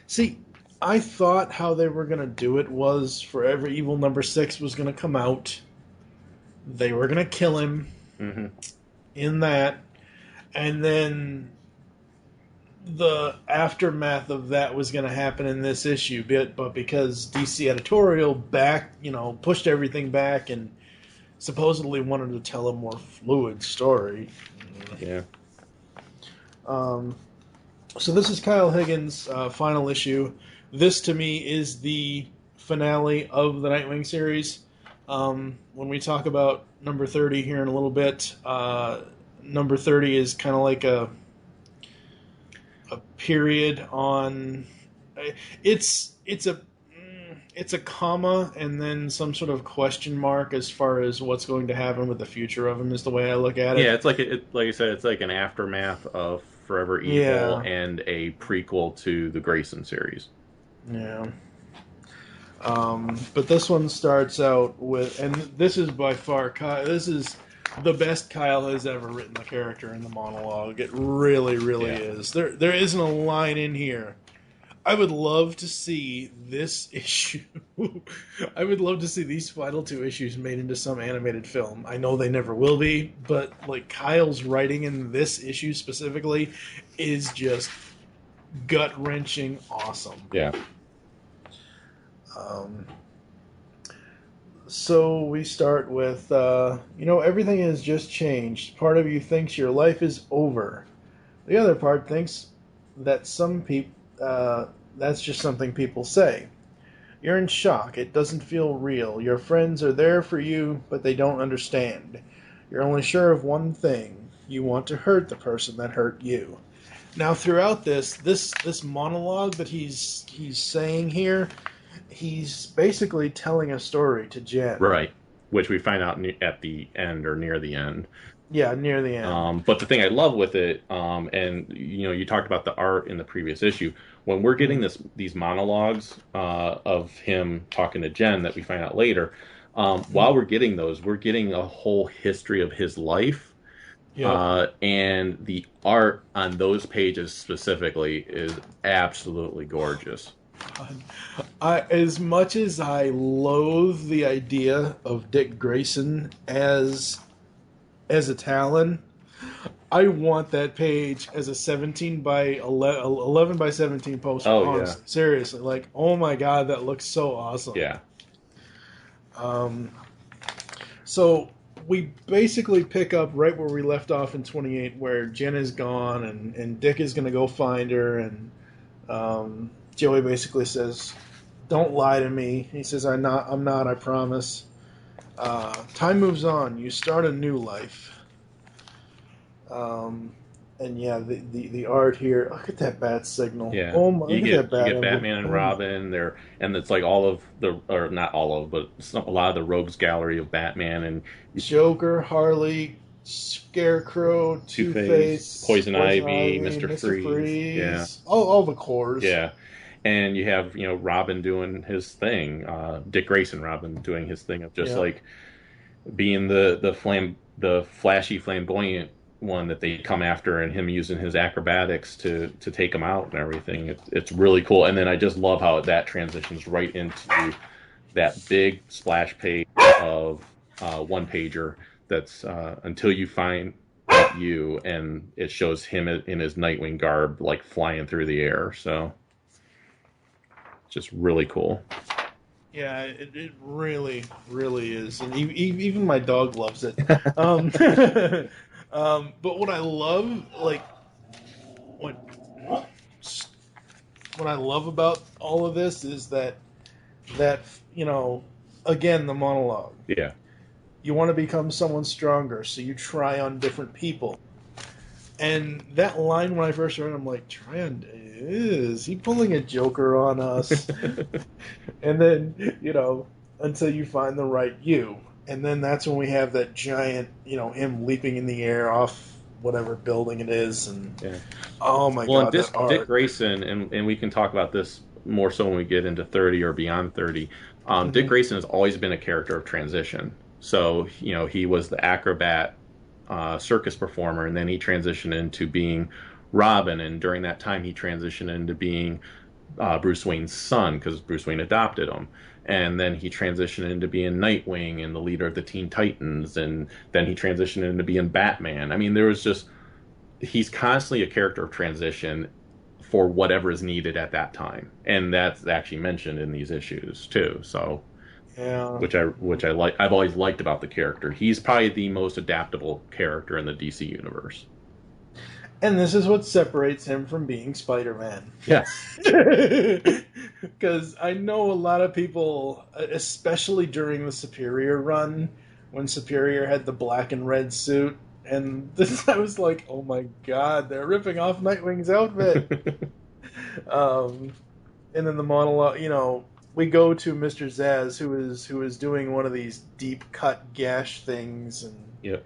S4: See, I thought how they were gonna do it was for every evil number 6 was gonna come out, they were gonna kill him
S5: Mm-hmm.
S4: in that, and then the aftermath of that was going to happen in this issue, but because DC editorial pushed everything back and supposedly wanted to tell a more fluid story.
S5: Yeah.
S4: So this is Kyle Higgins' final issue. This to me is the finale of the Nightwing series. When we talk about number 30 here in a little bit, number 30 is kind of like a period on. It's a comma and then some sort of question mark as far as what's going to happen with the future of him is the way I look at it.
S5: Yeah, it's like like you said, it's like an aftermath of Forever Evil
S4: Yeah.
S5: and a prequel to the Grayson series.
S4: Yeah. But this one starts out with, and this is by far this is the best Kyle has ever written the character in the monologue. It really, really is. There isn't a line in here. I would love to see this issue. I would love to see these final 2 issues made into some animated film. I know they never will be, but like Kyle's writing in this issue specifically is just gut-wrenching awesome.
S5: Yeah.
S4: So we start with, everything has just changed. Part of you thinks your life is over. The other part thinks that that's just something people say. You're in shock. It doesn't feel real. Your friends are there for you, but they don't understand. You're only sure of one thing. You want to hurt the person that hurt you. Now, throughout this monologue that he's saying here, he's basically telling a story to Jen.
S5: Right. Which we find out at the end or near the end.
S4: Yeah, near the end.
S5: But the thing I love with it, and you talked about the art in the previous issue. When we're getting these monologues of him talking to Jen that we find out later, while we're getting those, we're getting a whole history of his life. Yeah. And the art on those pages specifically is absolutely gorgeous.
S4: As much as I loathe the idea of Dick Grayson as a Talon, I want that page as a 17 by 11 by 17 poster.
S5: Oh, yeah.
S4: Seriously, like, oh my god, that looks so awesome.
S5: Yeah.
S4: So we basically pick up right where we left off in 28, where Jen is gone and Dick is going to go find her, and Joey basically says, "Don't lie to me." He says, I'm not, I promise. Time moves on. You start a new life. And yeah, the art here. Look at that bat signal.
S5: Yeah.
S4: Oh my!
S5: You get
S4: Batman
S5: and Robin there, and it's like all of the, or not all of, but a lot of the rogues gallery of Batman and
S4: Joker, Harley, Scarecrow, Two-Face,
S5: Poison Ivy, Mr. Freeze. Yeah.
S4: All the cores.
S5: Yeah. And you have, Robin doing his thing, Dick Grayson Robin doing his thing of just like being the flashy, flamboyant one that they come after, and him using his acrobatics to take him out and everything. It's really cool. And then I just love how that transitions right into that big splash page of one pager that's Until You Find You, and it shows him in his Nightwing garb, like flying through the air. So just really cool.
S4: Yeah, it really, really is, and even my dog loves it. But what I love, what I love about all of this is that again, the monologue.
S5: Yeah.
S4: You want to become someone stronger, so you try on different people. And that line, when I first read it, I'm like, is he pulling a Joker on us? And then, until you find the right you. And then that's when we have that giant, him leaping in the air off whatever building it is, and
S5: Yeah.
S4: oh my
S5: Well,
S4: god,
S5: and
S4: that art.
S5: Dick Grayson, and we can talk about this more so when we get into 30 or beyond 30. Dick Grayson has always been a character of transition. So, he was the acrobat circus performer, and then he transitioned into being Robin, and during that time he transitioned into being Bruce Wayne's son, because Bruce Wayne adopted him. And then he transitioned into being Nightwing and the leader of the Teen Titans, and then he transitioned into being Batman. I mean, he's constantly a character of transition for whatever is needed at that time, and that's actually mentioned in these issues too. So,
S4: Yeah.
S5: which I like. I've always liked about the character. He's probably the most adaptable character in the DC universe.
S4: And this is what separates him from being Spider-Man.
S5: Yes.
S4: Because I know a lot of people, especially during the Superior run, when Superior had the black and red suit, and this, I was like, oh my god, they're ripping off Nightwing's outfit. And then the monologue, we go to Mr. Zsasz, who is doing one of these deep cut gash things, and
S5: Yep.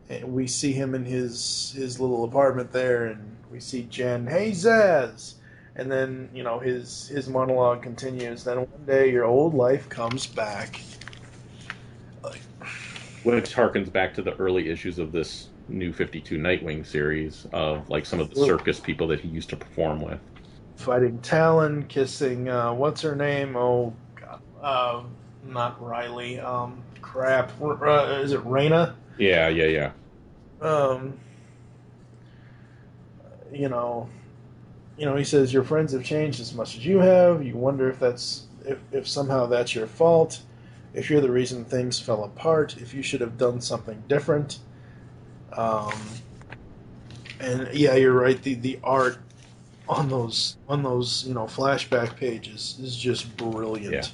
S4: and we see him in his little apartment there, and we see Jen, hey Zaz, and then his monologue continues. Then one day your old life comes back,
S5: Which harkens back to the early issues of this new 52 Nightwing series of like some of the circus people that he used to perform with.
S4: fighting Talon, kissing what's her name? Oh God, not Riley. Crap. Is it Raina?
S5: Yeah.
S4: He says your friends have changed as much as you have. You wonder if somehow that's your fault, if you're the reason things fell apart, if you should have done something different. And yeah, you're right. The art on those flashback pages is just brilliant.
S5: Yeah.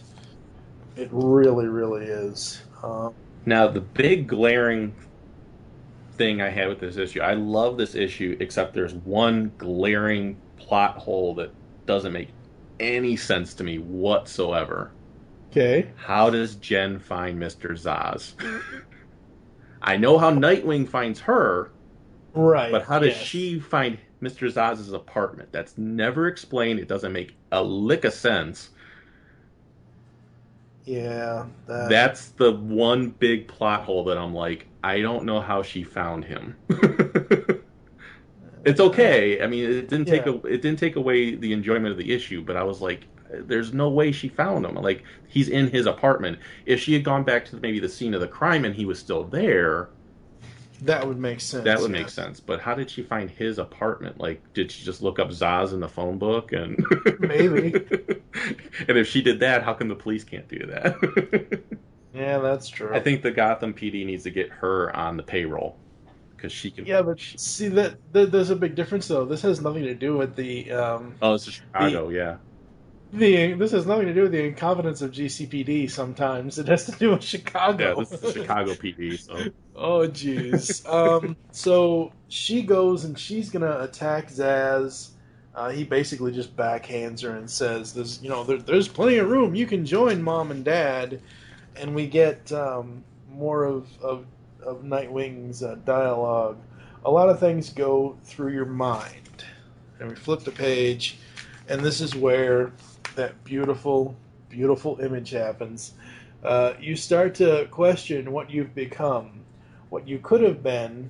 S4: It really, really is.
S5: Now, the big glaring thing I had with this issue, I love this issue, except there's one glaring plot hole that doesn't make any sense to me whatsoever.
S4: Okay.
S5: How does Jen find Mr. Zsasz? I know how Nightwing finds her,
S4: Right.
S5: but how does she find Mr. Zsasz's apartment? That's never explained. It doesn't make a lick of sense.
S4: Yeah.
S5: That's the one big plot hole that I'm like, I don't know how she found him. It's okay. I mean, it didn't take away the enjoyment of the issue, but I was like, there's no way she found him. Like, he's in his apartment. If she had gone back to maybe the scene of the crime and he was still there,
S4: that would make sense.
S5: That would make sense. But how did she find his apartment? Like, did she just look up Zsasz in the phone book? And
S4: maybe.
S5: And if she did that, how come the police can't do that?
S4: Yeah, that's true.
S5: I think the Gotham PD needs to get her on the payroll because she can.
S4: Yeah, but see that there's a big difference though. This has nothing to do with the.
S5: It's Chicago, yeah.
S4: This has nothing to do with the incompetence of GCPD. Sometimes it has to do with Chicago.
S5: Yeah, this is Chicago PD. So.
S4: Oh, jeez. So she goes and she's gonna attack Zsasz. He basically just backhands her and says, "There's plenty of room. You can join Mom and Dad." And we get more of Nightwing's dialogue. A lot of things go through your mind, and we flip the page, and this is where that beautiful, beautiful image happens. You start to question what you've become, what you could have been,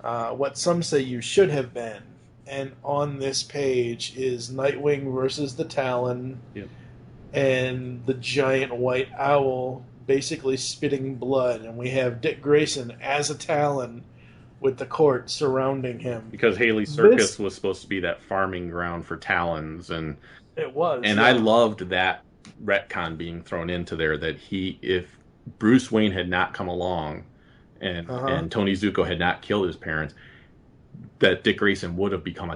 S4: what some say you should have been. And on this page is Nightwing versus the Talon, and the giant white owl basically spitting blood. And we have Dick Grayson as a Talon with the court surrounding him.
S5: Because Haley Circus was supposed to be that farming ground for Talons, and
S4: it was.
S5: And I loved that retcon being thrown into there, that if Bruce Wayne had not come along and Tony Zuko had not killed his parents, that Dick Grayson would have become a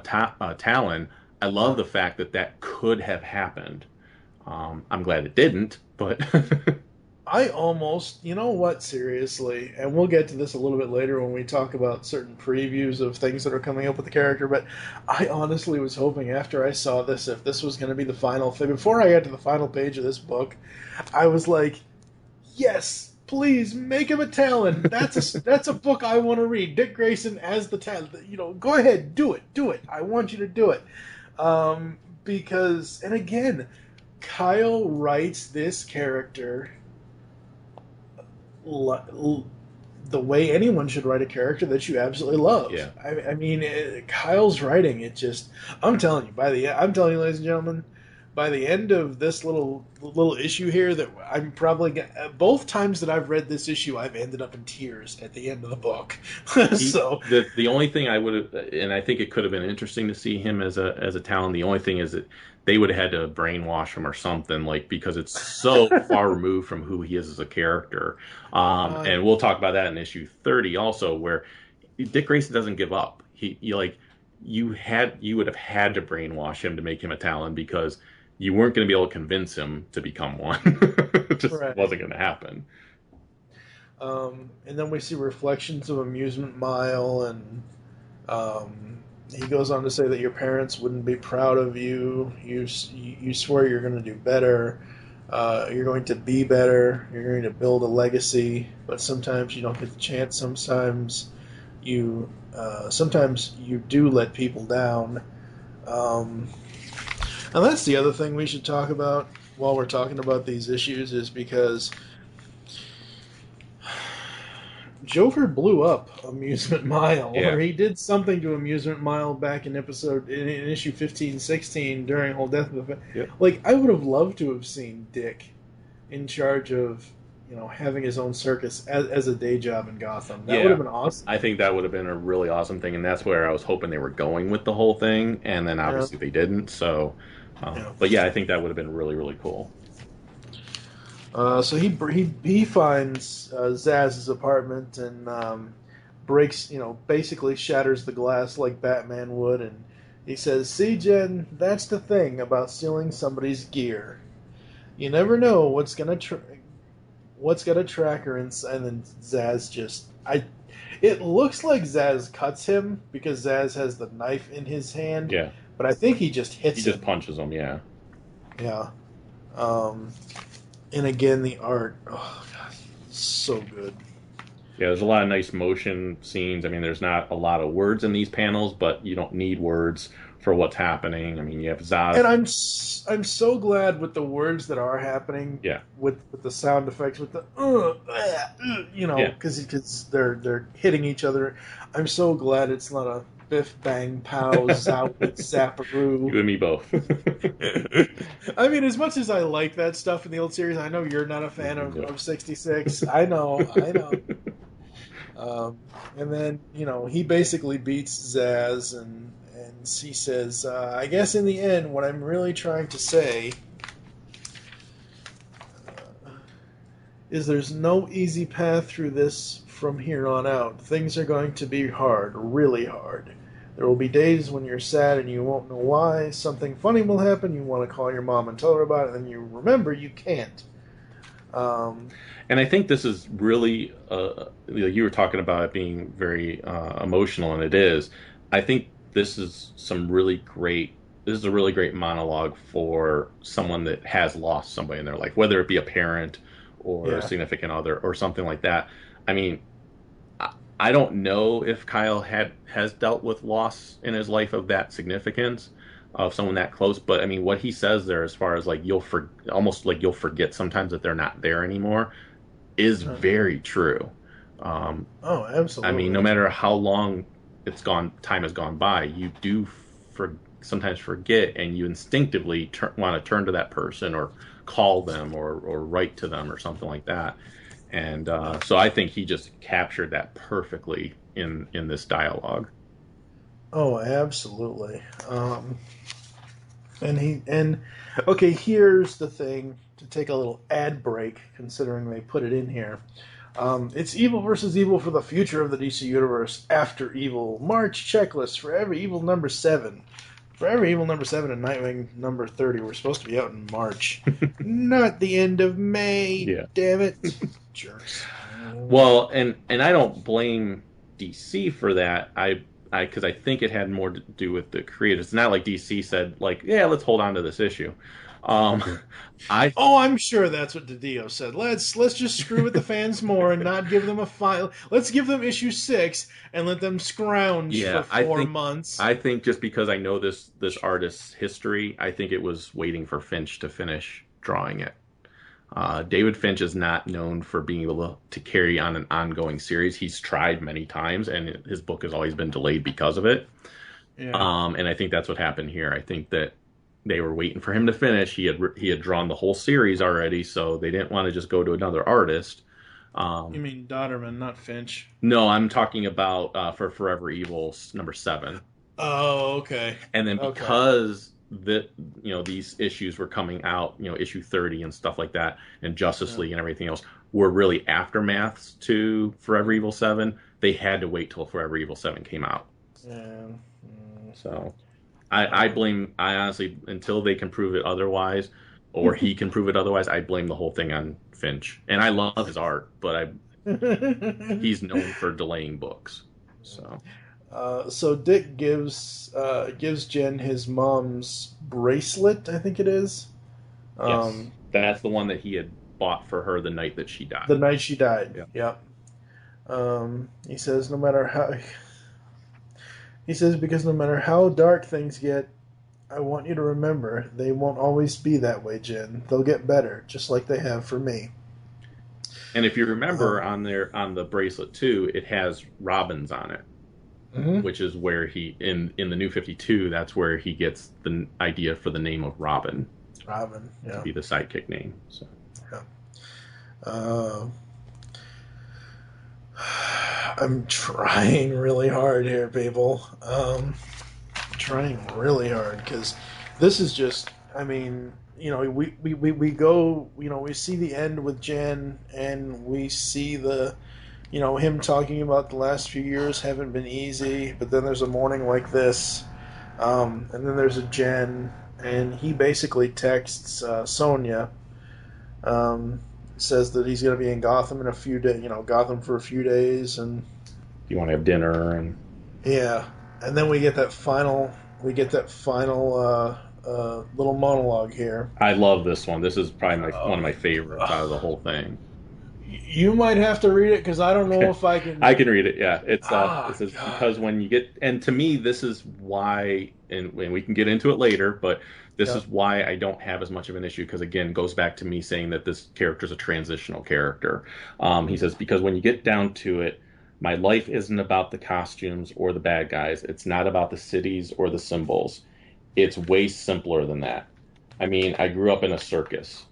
S5: Talon. I love the fact that could have happened. I'm glad it didn't, but
S4: I almost, seriously, and we'll get to this a little bit later when we talk about certain previews of things that are coming up with the character, but I honestly was hoping after I saw this, if this was going to be the final thing, before I got to the final page of this book, I was like, yes, Please make him a Talon. That's a book I want to read. Dick Grayson as the Talon. Go ahead, do it. I want you to do it. Because, and again, Kyle writes this character the way anyone should write a character that you absolutely love.
S5: Yeah.
S4: I mean, Kyle's writing, it just, I'm telling you, ladies and gentlemen, by the end of this little issue here, that I'm probably both times that I've read this issue, I've ended up in tears at the end of the book. So
S5: the only thing I would have, and I think it could have been interesting to see him as a Talon. The only thing is that they would have had to brainwash him or something, like, because it's so far removed from who he is as a character. And we'll talk about that in issue 30 also, where Dick Grayson doesn't give up. You would have had to brainwash him to make him a Talon, because you weren't going to be able to convince him to become one. It just wasn't going to happen.
S4: And then we see reflections of Amusement Mile, and he goes on to say that your parents wouldn't be proud of you. You swear you're going to do better. You're going to be better. You're going to build a legacy. But sometimes you don't get the chance. Sometimes you do let people down. And that's the other thing we should talk about while we're talking about these issues, is because Joker blew up Amusement Mile, or he did something to Amusement Mile back in issue 15-16 during Whole Death of the...
S5: Yep.
S4: Like, I would have loved to have seen Dick in charge of, having his own circus as a day job in Gotham. That would have been awesome.
S5: I think that would have been a really awesome thing, and that's where I was hoping they were going with the whole thing, and then obviously they didn't, so... But yeah, I think that would have been really, really cool.
S4: So he finds Zaz's apartment and breaks, basically shatters the glass like Batman would, and he says, "See, Jen, that's the thing about stealing somebody's gear. You never know what's gonna track her." And then Zaz it looks like Zaz cuts him because Zaz has the knife in his hand.
S5: Yeah.
S4: But I think he just hits him.
S5: He just punches him, yeah.
S4: Yeah. And again, the art, oh god, so good.
S5: Yeah, there's a lot of nice motion scenes. I mean, there's not a lot of words in these panels, but you don't need words for what's happening. I mean, you have Zaz.
S4: And I'm so glad with the words that are happening.
S5: Yeah.
S4: With the sound effects, with the because they're hitting each other. I'm so glad it's not a biff bang pow zout zapparoo.
S5: You and me both.
S4: I mean, as much as I like that stuff in the old series, I know you're not a fan of 66. I know. And then, he basically beats Zaz, and he says, I guess in the end, what I'm really trying to say is there's no easy path through this from here on out. Things are going to be hard, really hard. There will be days when you're sad and you won't know why. Something funny will happen. You want to call your mom and tell her about it, and then you remember you can't.
S5: And I think this is really, you were talking about it being very emotional, and it is. I think this is a really great monologue for someone that has lost somebody in their life, whether it be a parent or a significant other or something like that. I mean, I don't know if Kyle has dealt with loss in his life of that significance, of someone that close, but I mean, what he says there, as far as like you'll forget sometimes that they're not there anymore, is very true.
S4: Oh, absolutely.
S5: I mean, no matter how long time has gone by, you do sometimes forget, and you instinctively want to turn to that person or call them or write to them or something like that. And so I think he just captured that perfectly in this dialogue.
S4: Oh, absolutely. Okay, here's the thing, to take a little ad break, considering they put it in here. It's Evil versus Evil for the future of the DC Universe. After Evil. March checklist for every Evil number 7. For every Evil number 7 and Nightwing number 30. We're supposed to be out in March. Not the end of May.
S5: Yeah.
S4: Damn it. Jerks.
S5: Well, and I don't blame DC for that. Because I think it had more to do with the creators. It's not like DC said, like, yeah, let's hold on to this issue. Um, I
S4: Oh, I'm sure that's what DiDio said. Let's just screw with the fans more and not give them a file. Let's give them issue 6 and let them scrounge for
S5: Yeah, I think4
S4: months.
S5: I think just because I know this artist's history, I think it was waiting for Finch to finish drawing it. David Finch is not known for being able to carry on an ongoing series. He's tried many times, and his book has always been delayed because of it.
S4: Yeah.
S5: And I think that's what happened here. I think that they were waiting for him to finish. He had drawn the whole series already, so they didn't want to just go to another artist.
S4: You mean Dodderman, not Finch?
S5: No, I'm talking about for Forever Evil #7.
S4: Oh, okay.
S5: And then
S4: Okay.
S5: because these issues were coming out, issue 30 and stuff like that, and Justice League and everything else were really aftermaths to Forever Evil 7, they had to wait till Forever Evil 7 came out.
S4: Yeah.
S5: So I honestly, until they can prove it otherwise, or he can prove it otherwise, I blame the whole thing on Finch. And I love his art, but he's known for delaying books. So
S4: So Dick gives Jen his mom's bracelet, I think it is.
S5: yes, that's the one that he had bought for her the night that she died.
S4: The night she died.
S5: Yeah.
S4: Yep. He says no matter how. He says because no matter how dark things get, I want you to remember they won't always be that way, Jen. They'll get better, just like they have for me.
S5: And if you remember on the bracelet too, it has Robin's on it.
S4: Mm-hmm.
S5: Which is where he in the New 52. That's where he gets the idea for the name of Robin.
S4: Robin, yeah,
S5: to be the sidekick name. So,
S4: I'm trying really hard here, people. Trying really hard because this is just. I mean, we go. We see the end with Jen, and we see the. Him talking about the last few years haven't been easy, but then there's a morning like this, and then there's a Jen, and he basically texts Sonia, says that he's going to be in Gotham in a few days, Gotham for a few days, and
S5: you want to have dinner, and
S4: yeah, and then we get that final little monologue here.
S5: I love this one. This is probably one of my favorites out of the whole thing.
S4: You might have to read it because I don't know if I can.
S5: I can read it. Yeah, it says because when you get, and to me this is why, and we can get into it later, but this is why I don't have as much of an issue because again it goes back to me saying that this character is a transitional character. He says because when you get down to it, my life isn't about the costumes or the bad guys. It's not about the cities or the symbols. It's way simpler than that. I mean, I grew up in a circus.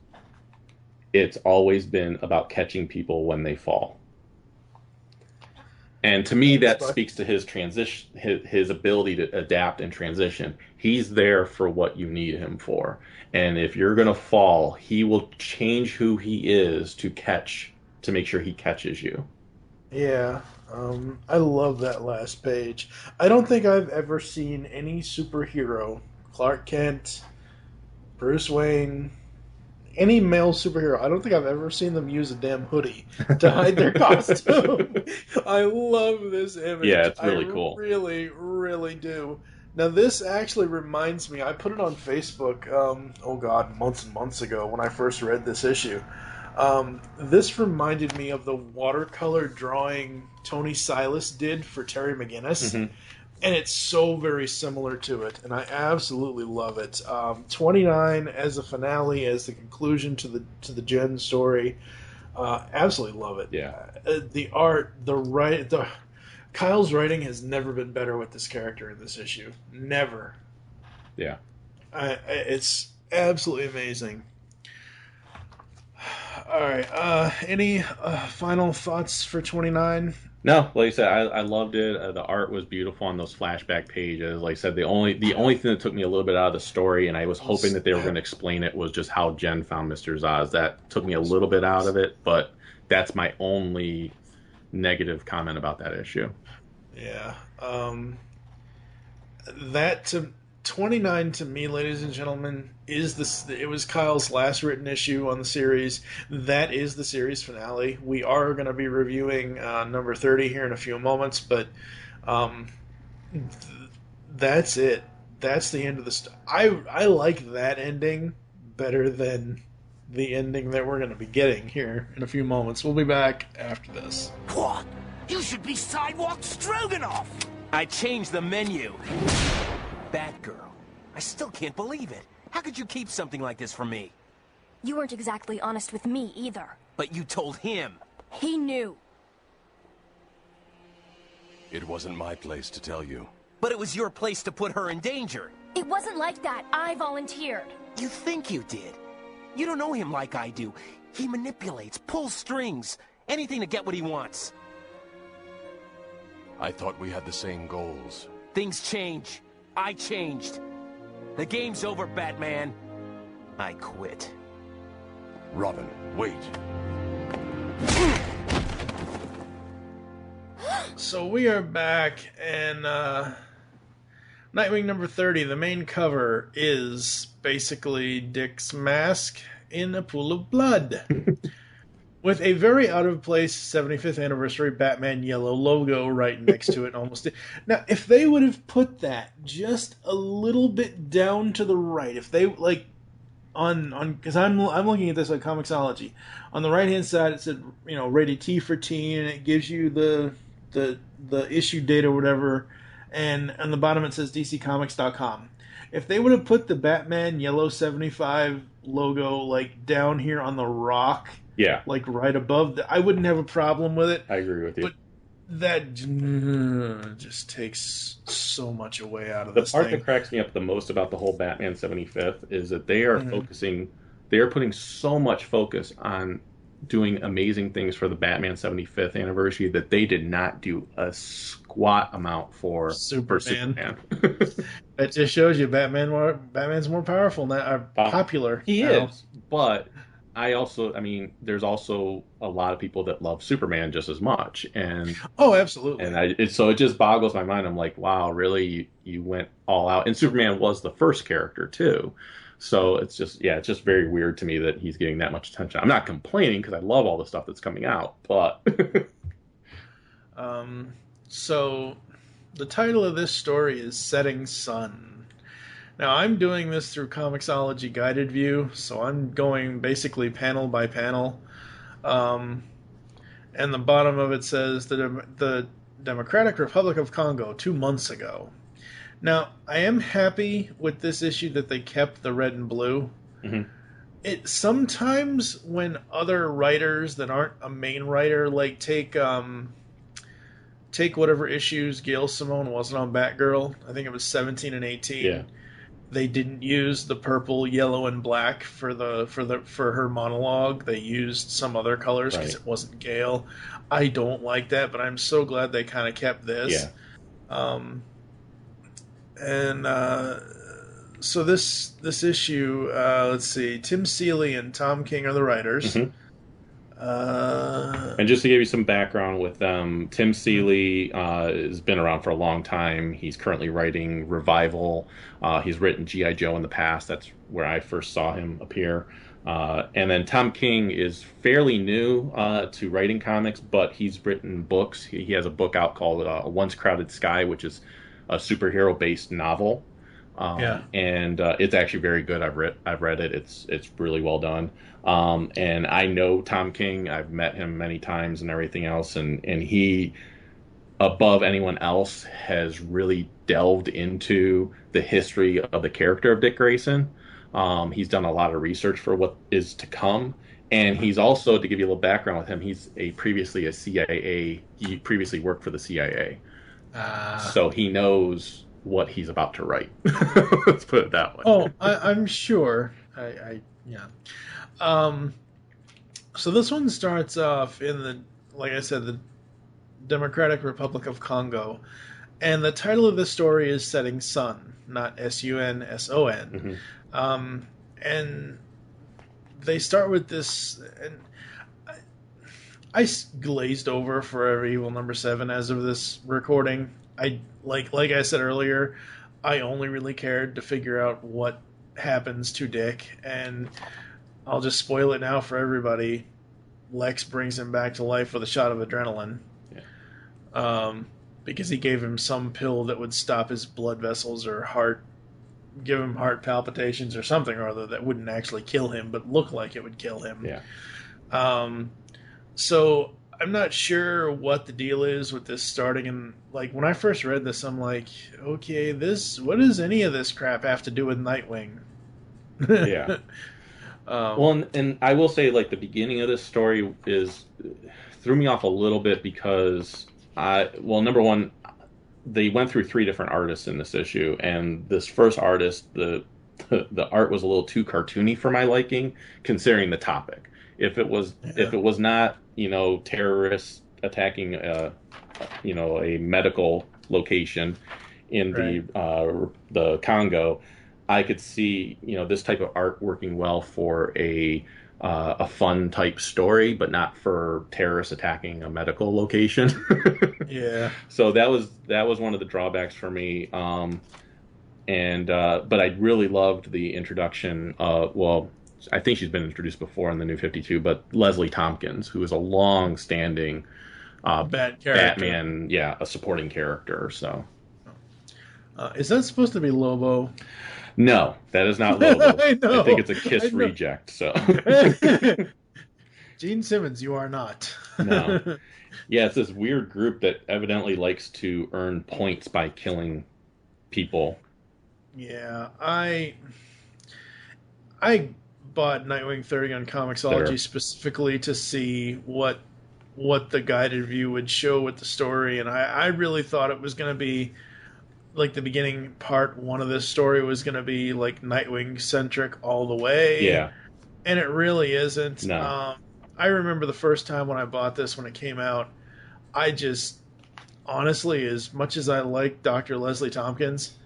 S5: It's always been about catching people when they fall. And to me, that speaks to his transition, his ability to adapt and transition. He's there for what you need him for. And if you're going to fall, he will change who he is to make sure he catches you.
S4: Yeah. I love that last page. I don't think I've ever seen any superhero, Clark Kent, Bruce Wayne, any male superhero, I don't think I've ever seen them use a damn hoodie to hide their costume. I love this image.
S5: Yeah, it's really cool.
S4: I really, really do. Now, this actually reminds me, I put it on Facebook, months and months ago when I first read this issue. This reminded me of the watercolor drawing Tony Silas did for Terry McGinnis. Mm-hmm. And it's so very similar to it, and I absolutely love it. 29 as a finale, as the conclusion to the Jen story, absolutely love it.
S5: Yeah,
S4: the art, Kyle's writing has never been better with this character in this issue. Never.
S5: Yeah,
S4: it's absolutely amazing. All right, any final thoughts for 29?
S5: No, like I said, I loved it. The art was beautiful on those flashback pages. Like I said, the only thing that took me a little bit out of the story, and I was hoping that they were going to explain it, was just how Jen found Mr. Zaz. That took me a little bit out of it, but that's my only negative comment about that issue.
S4: Yeah. That to 29 to me, ladies and gentlemen, it was Kyle's last written issue on the series. That is the series finale. We are going to be reviewing number 30 here in a few moments, but that's it. That's the end of the I like that ending better than the ending that we're going to be getting here in a few moments. We'll be back after this.
S8: What? You should be sidewalk stroganoff!
S3: I changed the menu. Batgirl. I still can't believe it. How could you keep something like this from me?
S9: You weren't exactly honest with me, either.
S3: But you told him.
S9: He knew.
S7: It wasn't my place to tell you.
S3: But it was your place to put her in danger.
S9: It wasn't like that. I volunteered.
S3: You think you did. You don't know him like I do. He manipulates, pulls strings, anything to get what he wants.
S7: I thought we had the same goals.
S3: Things change. I changed. The game's over, Batman. I quit.
S7: Robin, wait.
S4: So we are back, and Nightwing number 30, the main cover is basically Dick's mask in a pool of blood. With a very out-of-place 75th anniversary Batman yellow logo right next to it almost. Now, if they would have put that just a little bit down to the right, if they, like, because I'm looking at this on Comixology. On the right-hand side, it said, rated T for teen, and it gives you the issue date or whatever, and on the bottom it says DCComics.com. If they would have put the Batman yellow 75 logo, like, down here on the rock...
S5: Yeah.
S4: Like right above I wouldn't have a problem with it.
S5: I agree with you.
S4: But that just takes so much away out of
S5: the
S4: this
S5: part
S4: thing.
S5: that cracks me up the most about the whole Batman 75th is that they are they are putting so much focus on doing amazing things for the Batman 75th anniversary that they did not do a squat amount for Superman.
S4: That just shows you Batman's more powerful now, popular.
S5: He is, but there's also a lot of people that love Superman just as much, and
S4: absolutely.
S5: And so it just boggles my mind. I'm like, wow, really, you went all out, and Superman was the first character too. So it's just very weird to me that he's getting that much attention. I'm not complaining because I love all the stuff that's coming out, but
S4: so the title of this story is Setting Sun. Now, I'm doing this through Comixology Guided View, so I'm going basically panel by panel. And the bottom of it says the Democratic Republic of Congo 2 months ago. Now, I am happy with this issue that they kept the red and blue.
S5: Mm-hmm.
S4: It sometimes when other writers that aren't a main writer, like take whatever issues Gail Simone wasn't on Batgirl, I think it was 17 and 18.
S5: Yeah.
S4: They didn't use the purple, yellow, and black for her monologue. They used some other colors because it wasn't Gale. I don't like that, but I'm so glad they kind of kept this.
S5: Yeah.
S4: So this issue, let's see, Tim Seeley and Tom King are the writers.
S5: Mm-hmm. And just to give you some background with them, Tim Seeley has been around for a long time. He's currently writing Revival. He's written G.I. Joe in the past. That's where I first saw him appear. And then Tom King is fairly new to writing comics, but he's written books. He has a book out called A Once Crowded Sky, which is a superhero-based novel. And it's actually very good. I've read it. It's really well done. And I know Tom King. I've met him many times and everything else. And he, above anyone else, has really delved into the history of the character of Dick Grayson. He's done a lot of research for what is to come. And he's also, to give you a little background with him, he's previously a CIA. He previously worked for the CIA. So he knows what he's about to write. Let's put it that way.
S4: Oh, I'm sure. So this one starts off in like I said, the Democratic Republic of Congo. And the title of the story is Setting Sun, not SUNSON.
S5: Mm-hmm.
S4: And they start with this, and I glazed over Forever Evil number 7 as of this recording. I like I said earlier, I only really cared to figure out what happens to Dick, and I'll just spoil it now for everybody. Lex brings him back to life with a shot of adrenaline.
S5: Yeah.
S4: Because he gave him some pill that would stop his blood vessels or heart give him heart palpitations or something or other that wouldn't actually kill him, but look like it would kill him.
S5: Yeah.
S4: So I'm not sure what the deal is with this starting. And like when I first read this, I'm like, okay, what does any of this crap have to do with Nightwing?
S5: Yeah. Well, and I will say, like, the beginning of this story threw me off a little bit because number one, they went through 3 different artists in this issue, and this first artist, the art was a little too cartoony for my liking, considering the topic. If it was not, terrorists attacking a medical location in the Congo, I could see this type of art working well for a fun type story, but not for terrorists attacking a medical location.
S4: Yeah.
S5: So that was one of the drawbacks for me. But I really loved the introduction of, I think she's been introduced before in the New 52, but Leslie Tompkins, who is a long-standing Batman, a supporting character. So,
S4: is that supposed to be Lobo?
S5: No, that is not Lobo.
S4: I know.
S5: I think it's a Kiss reject. So,
S4: Gene Simmons, you are not.
S5: No. Yeah, it's this weird group that evidently likes to earn points by killing people.
S4: Yeah, I bought Nightwing 30 on Comixology specifically to see what the guided view would show with the story, and I really thought it was going to be like the beginning part 1 of this story was going to be like Nightwing centric all the way.
S5: Yeah,
S4: and it really isn't.
S5: No.
S4: I remember the first time when I bought this when it came out, I just honestly, as much as I like Dr. Leslie Tompkins,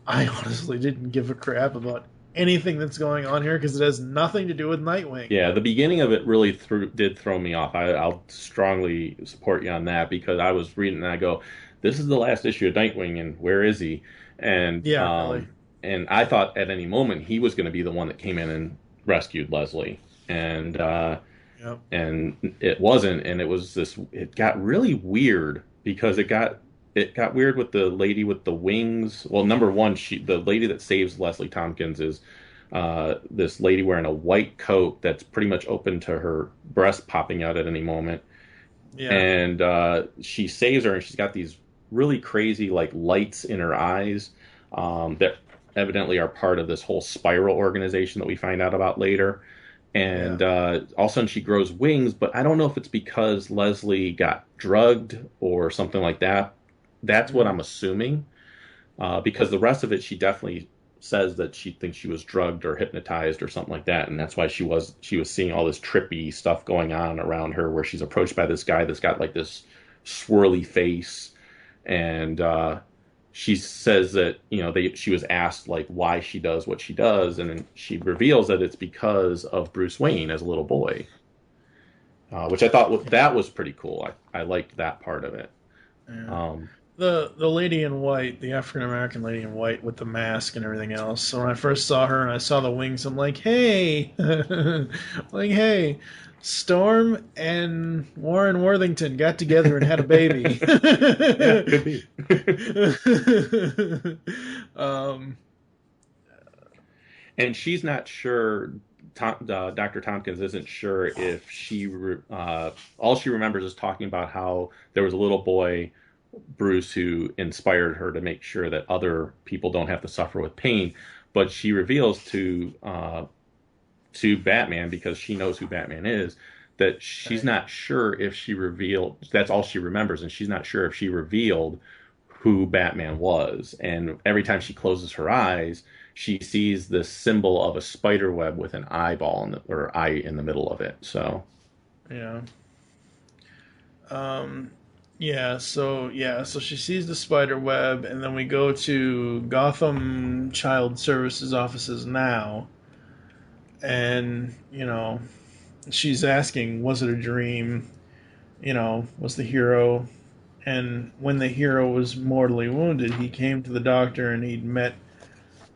S4: I honestly didn't give a crap about anything that's going on here because it has nothing to do with Nightwing.
S5: Yeah, the beginning of it really did throw me off. I'll strongly support you on that because I was reading and I go, this is the last issue of Nightwing and where is he? And
S4: really.
S5: And I thought at any moment he was going to be the one that came in and rescued Leslie. And and it wasn't, and it got really weird because it got weird with the lady with the wings. Well, number one, the lady that saves Leslie Tompkins is this lady wearing a white coat that's pretty much open to her breast popping out at any moment. Yeah. And she saves her, and she's got these really crazy like lights in her eyes that evidently are part of this whole spiral organization that we find out about later. And all of a sudden she grows wings, but I don't know if it's because Leslie got drugged or something like that. That's what I'm assuming, because the rest of it, she definitely says that she thinks she was drugged or hypnotized or something like that, and that's why she was seeing all this trippy stuff going on around her, where she's approached by this guy that's got like this swirly face, and she says that she was asked like why she does what she does, and then she reveals that it's because of Bruce Wayne as a little boy, which I thought that was pretty cool. I liked that part of it.
S4: Yeah. The lady in white, the African American lady in white with the mask and everything else. So when I first saw her and I saw the wings, I'm like, hey, hey, Storm and Warren Worthington got together and had a baby.
S5: Yeah, could be. And she's not sure. Dr. Tompkins isn't sure if all she remembers is talking about how there was a little boy, Bruce, who inspired her to make sure that other people don't have to suffer with pain. But she reveals to Batman, because she knows who Batman is, that she's not sure if she revealed. That's all she remembers, and she's not sure if she revealed who Batman was. And every time she closes her eyes, she sees this symbol of a spider web with an eyeball or eye in the middle of it. So,
S4: So she sees the spider web, and then we go to Gotham Child Services offices now, and she's asking, was it a dream? Was the hero? And when the hero was mortally wounded, he came to the doctor, and he'd met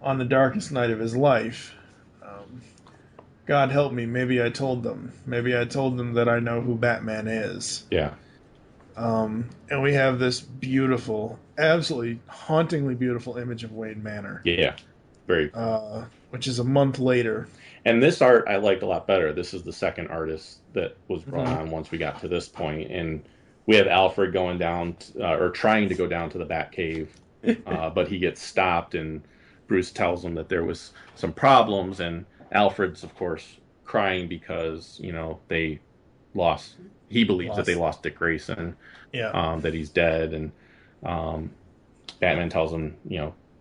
S4: on the darkest night of his life. God help me, maybe I told them. Maybe I told them that I know who Batman is.
S5: Yeah.
S4: And we have this beautiful, absolutely hauntingly beautiful image of Wayne Manor.
S5: Yeah. Very.
S4: Which is a month later.
S5: And this art I liked a lot better. This is the second artist that was brought on once we got to this point, and we have Alfred going down or trying to go down to the Batcave, but he gets stopped, and Bruce tells him that there was some problems, and Alfred's of course crying because they lost. He believes that they lost Dick Grayson.
S4: Yeah.
S5: That he's dead, and Batman tells him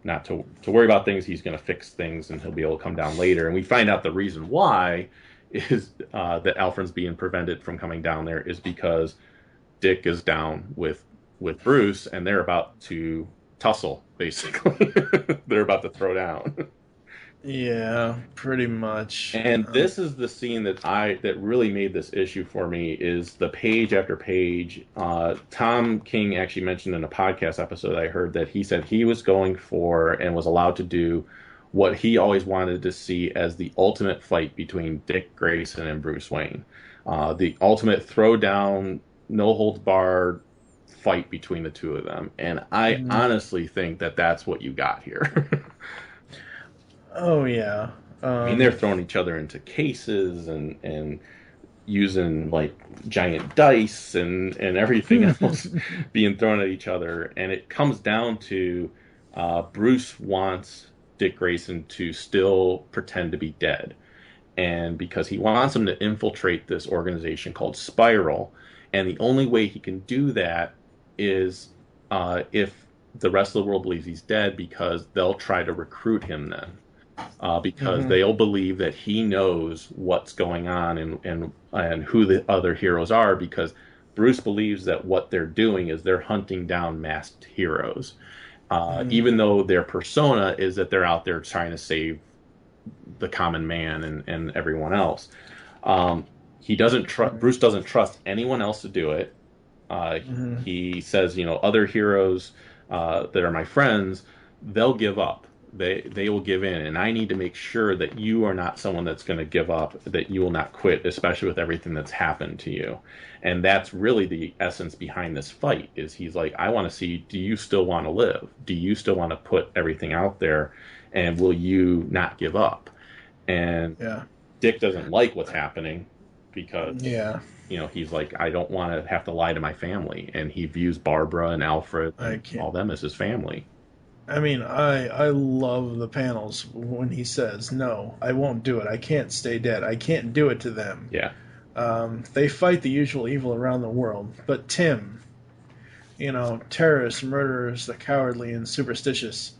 S5: not to worry about things. He's going to fix things, and he'll be able to come down later. And we find out the reason why is that Alfred's being prevented from coming down there is because Dick is down with Bruce, and they're about to tussle. Basically, they're about to throw down.
S4: Yeah, pretty much.
S5: And this is the scene that really made this issue for me is the page after page. Tom King actually mentioned in a podcast episode I heard that he said he was going for and was allowed to do what he always wanted to see as the ultimate fight between Dick Grayson and Bruce Wayne. The ultimate throwdown, no holds barred fight between the two of them. And I honestly think that that's what you got here.
S4: Oh yeah.
S5: I mean, they're throwing each other into cases and using like giant dice and everything else being thrown at each other. And it comes down to Bruce wants Dick Grayson to still pretend to be dead. And because he wants him to infiltrate this organization called Spiral. And the only way he can do that is if the rest of the world believes he's dead, because they'll try to recruit him then. Because they'll believe that he knows what's going on and who the other heroes are, because Bruce believes that what they're doing is they're hunting down masked heroes. Even though their persona is that they're out there trying to save the common man and everyone else. Bruce doesn't trust anyone else to do it. He says, other heroes that are my friends, they'll give up. They will give in, and I need to make sure that you are not someone that's going to give up, that you will not quit, especially with everything that's happened to you. And that's really the essence behind this fight, is he's like, I want to see, do you still want to live? Do you still want to put everything out there, and will you not give up? And Dick doesn't like what's happening because he's like, I don't want to have to lie to my family, and he views Barbara and Alfred and all them as his family.
S4: I mean, I love the panels when he says, no, I won't do it. I can't stay dead. I can't do it to them.
S5: Yeah.
S4: They fight the usual evil around the world. But Tim, terrorists, murderers, the cowardly and superstitious.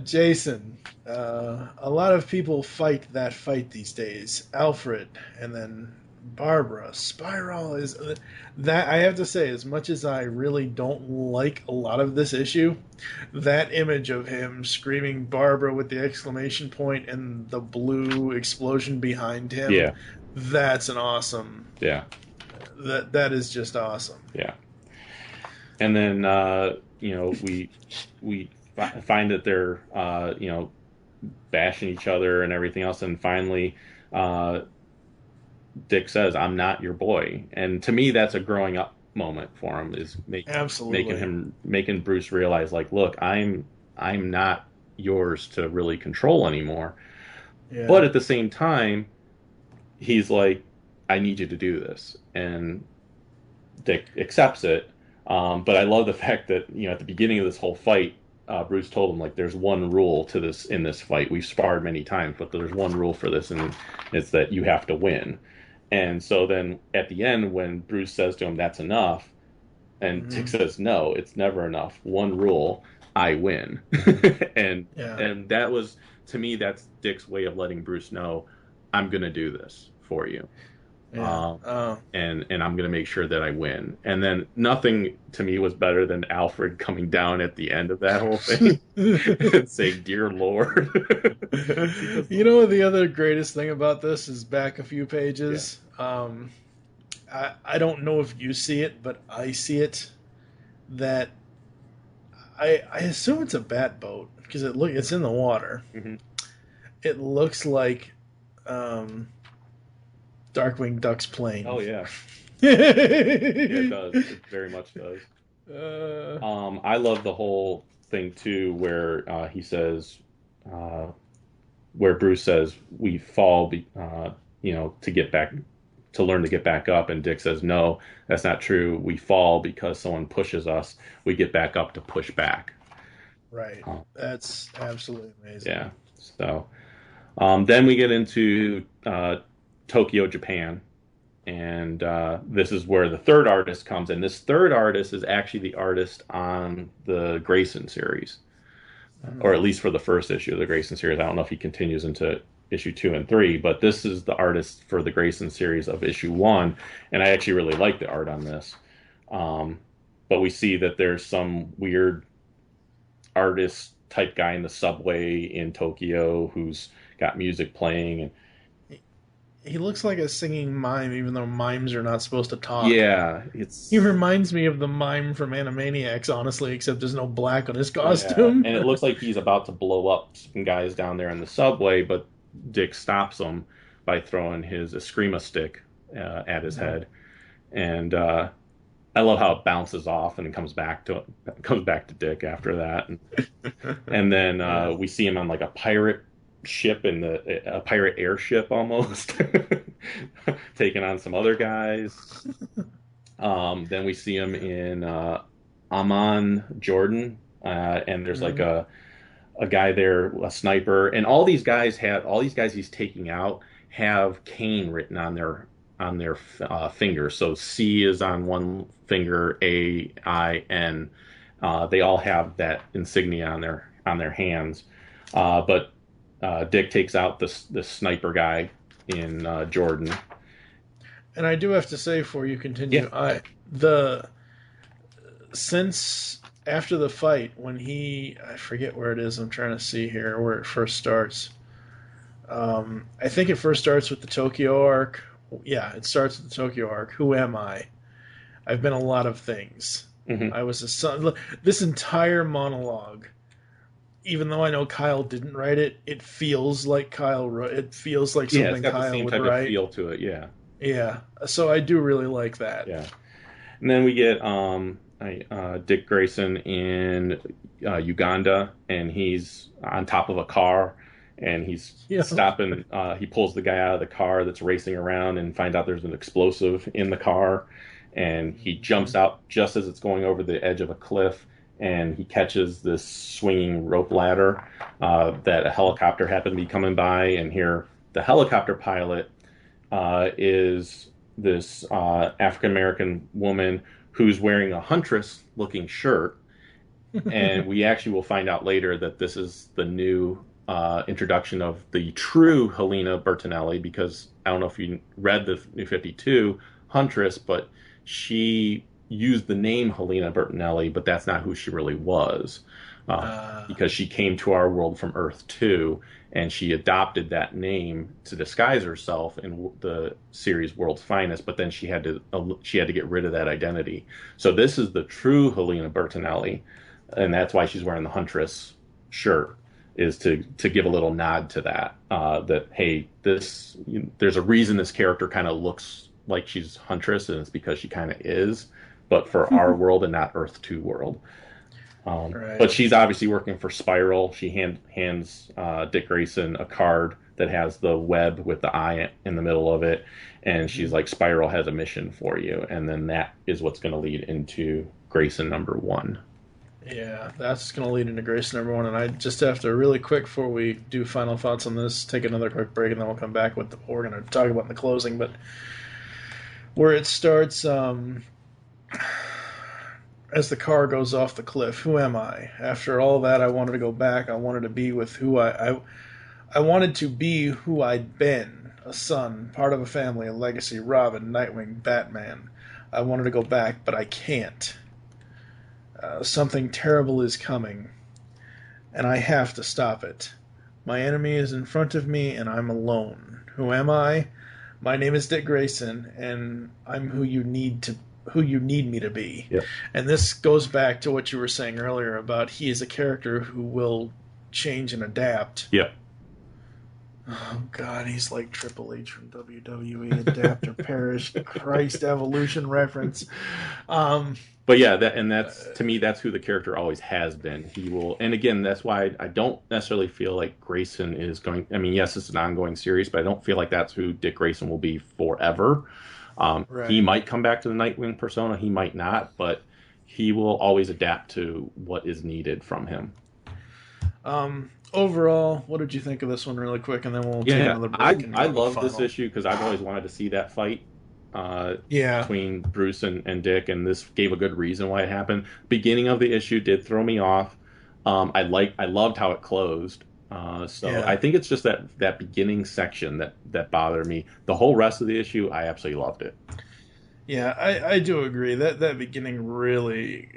S4: Jason, a lot of people fight that fight these days. Alfred, and then Barbara. Spiral is that, I have to say, as much as I really don't like a lot of this issue, that image of him screaming Barbara with the exclamation point and the blue explosion behind him, that's an awesome.
S5: Yeah.
S4: That is just awesome.
S5: Yeah. And then we find that they're bashing each other and everything else, and finally Dick says, I'm not your boy. And to me, that's a growing up moment for him, is making Bruce realize, like, look, I'm not yours to really control anymore. Yeah. But at the same time, he's like, I need you to do this. And Dick accepts it. But I love the fact that, at the beginning of this whole fight, Bruce told him, like, there's one rule to this in this fight. We've sparred many times, but there's one rule for this, and it's that you have to win. And so then at the end, when Bruce says to him, that's enough, and Dick says, no, it's never enough. One rule, I win. And that was, to me, that's Dick's way of letting Bruce know, I'm going to do this for you. Yeah. And I'm going to make sure that I win. And then nothing to me was better than Alfred coming down at the end of that whole thing and saying, "Dear Lord."
S4: The other greatest thing about this is back a few pages. I don't know if you see it, but I see it. That I assume it's a bat boat because it's in the water. Mm-hmm. It looks like Darkwing Duck's plane.
S5: Oh yeah. It does. It very much does. I love the whole thing too, where he says, where Bruce says we fall, to get back, to learn to get back up, and Dick says, no, that's not true. We fall because someone pushes us. We get back up to push back.
S4: Right. That's absolutely amazing.
S5: Yeah. So then we get into Tokyo, Japan. And this is where the third artist comes in. This third artist is actually the artist on the Grayson series, or at least for the first issue of the Grayson series. I don't know if he continues into issue 2 and 3, but this is the artist for the Grayson series of issue 1, and I actually really like the art on this. But we see that there's some weird artist type guy in the subway in Tokyo who's got music playing, and
S4: he looks like a singing mime, even though mimes are not supposed to talk.
S5: Yeah,
S4: he reminds me of the mime from Animaniacs, honestly, except there's no black on his costume.
S5: Yeah. And it looks like he's about to blow up some guys down there in the subway, but Dick stops him by throwing his Eskrima stick at his head. And I love how it bounces off and comes back to Dick after that. And then we see him on like a pirate ship a pirate airship almost, taking on some other guys. Then we see him in Amman, Jordan, and there's like a guy there, a sniper, and all these guys he's taking out have Kane written on their fingers. So C is on one finger, AIN. They all have that insignia on their hands, but Dick takes out the sniper guy in Jordan.
S4: And I do have to say, before you continue, since after the fight, when I forget where it is, I'm trying to see here where it first starts. I think it first starts with the Tokyo arc. Yeah, it starts with the Tokyo arc. Who am I? I've been a lot of things.
S5: Mm-hmm.
S4: I was a son. This entire monologue, even though I know Kyle didn't write it, it feels like Kyle wrote. It feels like something
S5: it's got
S4: Kyle
S5: the same
S4: would
S5: type
S4: write.
S5: of feel to it. Yeah.
S4: Yeah. So I do really like that.
S5: Yeah. And then we get Dick Grayson in Uganda, and he's on top of a car, and he's stopping. He pulls the guy out of the car that's racing around, and finds out there's an explosive in the car, and he jumps out just as it's going over the edge of a cliff, and he catches this swinging rope ladder that a helicopter happened to be coming by, and here the helicopter pilot is this African-American woman who's wearing a huntress-looking shirt, and we actually will find out later that this is the new introduction of the true Helena Bertinelli, because I don't know if you read the New 52 Huntress, but she used the name Helena Bertinelli, but that's not who she really was, because she came to our world from Earth 2, and she adopted that name to disguise herself in the series World's Finest, but then she had to get rid of that identity. So this is the true Helena Bertinelli, and that's why she's wearing the Huntress shirt, is to give a little nod to that, that, hey, there's a reason this character kind of looks like she's Huntress, and it's because she kind of is, but for our world and not Earth 2 world.
S4: Right.
S5: But she's obviously working for Spiral. She hands Dick Grayson a card that has the web with the eye in the middle of it, and she's like, Spiral has a mission for you, and then that is what's going to lead into Grayson #1.
S4: Yeah, that's going to lead into Grayson #1, and I just have to really quick, before we do final thoughts on this, take another quick break, and then we'll come back with what we're going to talk about in the closing. But where it starts, as the car goes off the cliff, who am I? After all that, I wanted to go back. I wanted to be with who I wanted to be who I'd been, a son, part of a family, a legacy, Robin, Nightwing, Batman. I wanted to go back, but I can't. Something terrible is coming, and I have to stop it. My enemy is in front of me, and I'm alone. Who am I? My name is Dick Grayson, and I'm who you need me to be.
S5: Yep.
S4: And this goes back to what you were saying earlier about he is a character who will change and adapt.
S5: Yep.
S4: Oh God, he's like Triple H from WWE. Adapt or perish. Christ, evolution reference.
S5: But yeah, that's to me, that's who the character always has been. He will, and again, that's why I don't necessarily feel like Grayson is going. I mean, yes, it's an ongoing series, but I don't feel like that's who Dick Grayson will be forever. He
S4: Right.
S5: might come back to the Nightwing persona, he might not, but he will always adapt to what is needed from him.
S4: Overall, what did you think of this one, really quick, and then we'll take
S5: Yeah,
S4: another break. And
S5: I
S4: go
S5: love
S4: to
S5: this
S4: final.
S5: issue because I've always wanted to see that fight
S4: Yeah.
S5: between Bruce and Dick, and this gave a good reason why it happened. Beginning of the issue did throw me off. I loved how it closed. So
S4: Yeah.
S5: I think it's just that beginning section that bothered me. The whole rest of the issue, I absolutely loved it.
S4: Yeah, I do agree that beginning really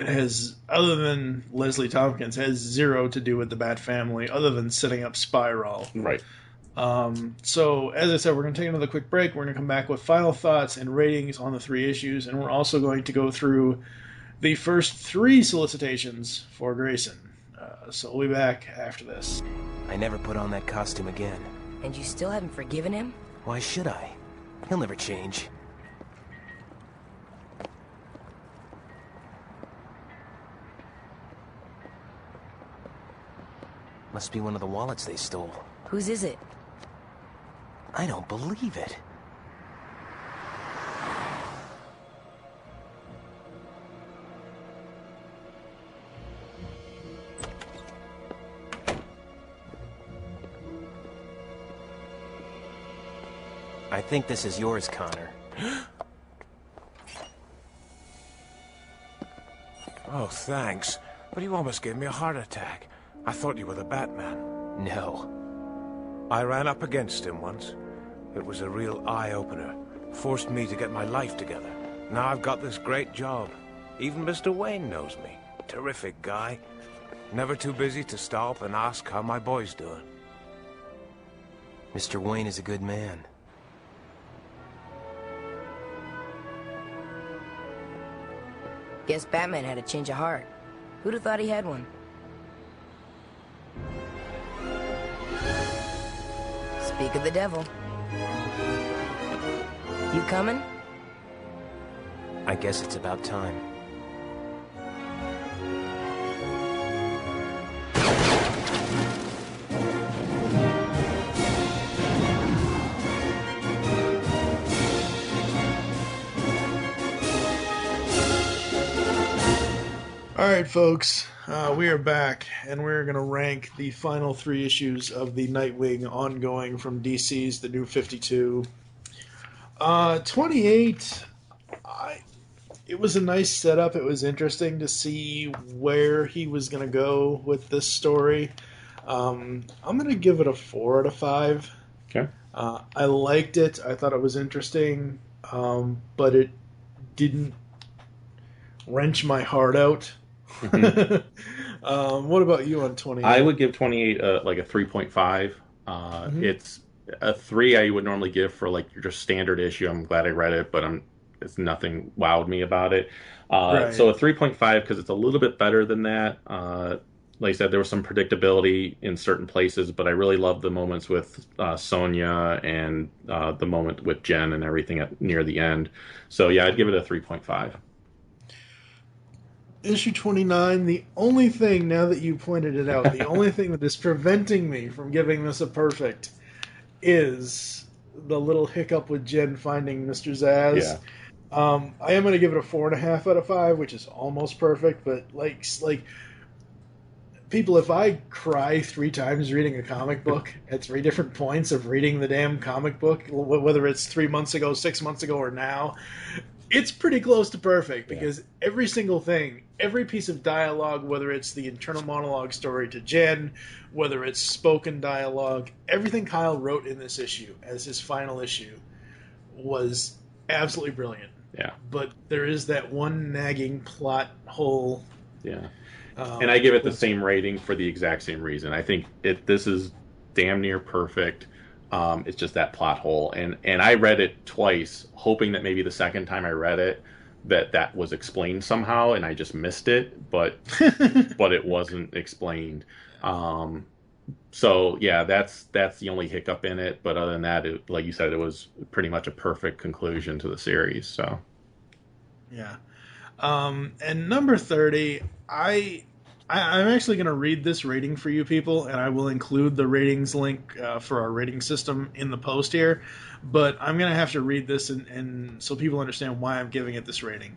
S4: has, other than Leslie Tompkins, has zero to do with the Bat Family, other than setting up Spiral.
S5: Right.
S4: So, as I said, we're going to take another quick break. We're going to come back with final thoughts and ratings on the 3 issues, and we're also going to go through the first 3 solicitations for Grayson. So we'll be back after this.
S3: I never put on that costume again.
S6: And you still haven't forgiven him?
S3: Why should I? He'll never change. Must be one of the wallets they stole.
S6: Whose is it?
S3: I don't believe it. I think this is yours, Connor.
S10: Oh, thanks. But you almost gave me a heart attack. I thought you were the Batman.
S3: No.
S10: I ran up against him once. It was a real eye-opener. Forced me to get my life together. Now I've got this great job. Even Mr. Wayne knows me. Terrific guy. Never too busy to stop and ask how my boy's doing.
S3: Mr. Wayne is a good man.
S6: Guess Batman had a change of heart. Who'd have thought he had one? Speak of the devil. You coming?
S3: I guess it's about time.
S4: All right, folks, we are back, and we're going to rank the final 3 issues of the Nightwing ongoing from DC's The New 52. 28, it was a nice setup. It was interesting to see where he was going to go with this story. I'm going to give it a 4 out of 5.
S5: Okay.
S4: I liked it. I thought it was interesting, but it didn't wrench my heart out. What about you on 28?
S5: I would give 28 like a 3.5. It's a 3 I would normally give for like your just standard issue. I'm glad I read it, but it's nothing wowed me about it.
S4: Right.
S5: So a 3.5 because it's a little bit better than that. Like I said, there was some predictability in certain places, but I really loved the moments with Sonya and the moment with Jen and everything near the end. So yeah, I'd give it a 3.5.
S4: Issue 29, the only thing, now that you pointed it out, the only thing that is preventing me from giving this a perfect is the little hiccup with Jen finding Mr. Zaz.
S5: Yeah.
S4: I am going to give it a 4.5 out of 5, which is almost perfect, but like people, if I cry 3 times reading a comic book at 3 different points of reading the damn comic book, whether it's 3 months ago, 6 months ago, or now, it's pretty close to perfect, because every single thing, every piece of dialogue, whether it's the internal monologue story to Jen, whether it's spoken dialogue, everything Kyle wrote in this issue as his final issue was absolutely brilliant.
S5: Yeah.
S4: But there is that one nagging plot hole.
S5: Yeah. And I give it the same rating for the exact same reason. I think this is damn near perfect. It's just that plot hole. And I read it twice, hoping that maybe the second time I read it, that was explained somehow, and I just missed it, but but it wasn't explained. So yeah, that's the only hiccup in it. But other than that, like you said, it was pretty much a perfect conclusion to the series. So
S4: Yeah. And number 30, I'm actually going to read this rating for you people, and I will include the ratings link for our rating system in the post here. But I'm going to have to read this and so people understand why I'm giving it this rating.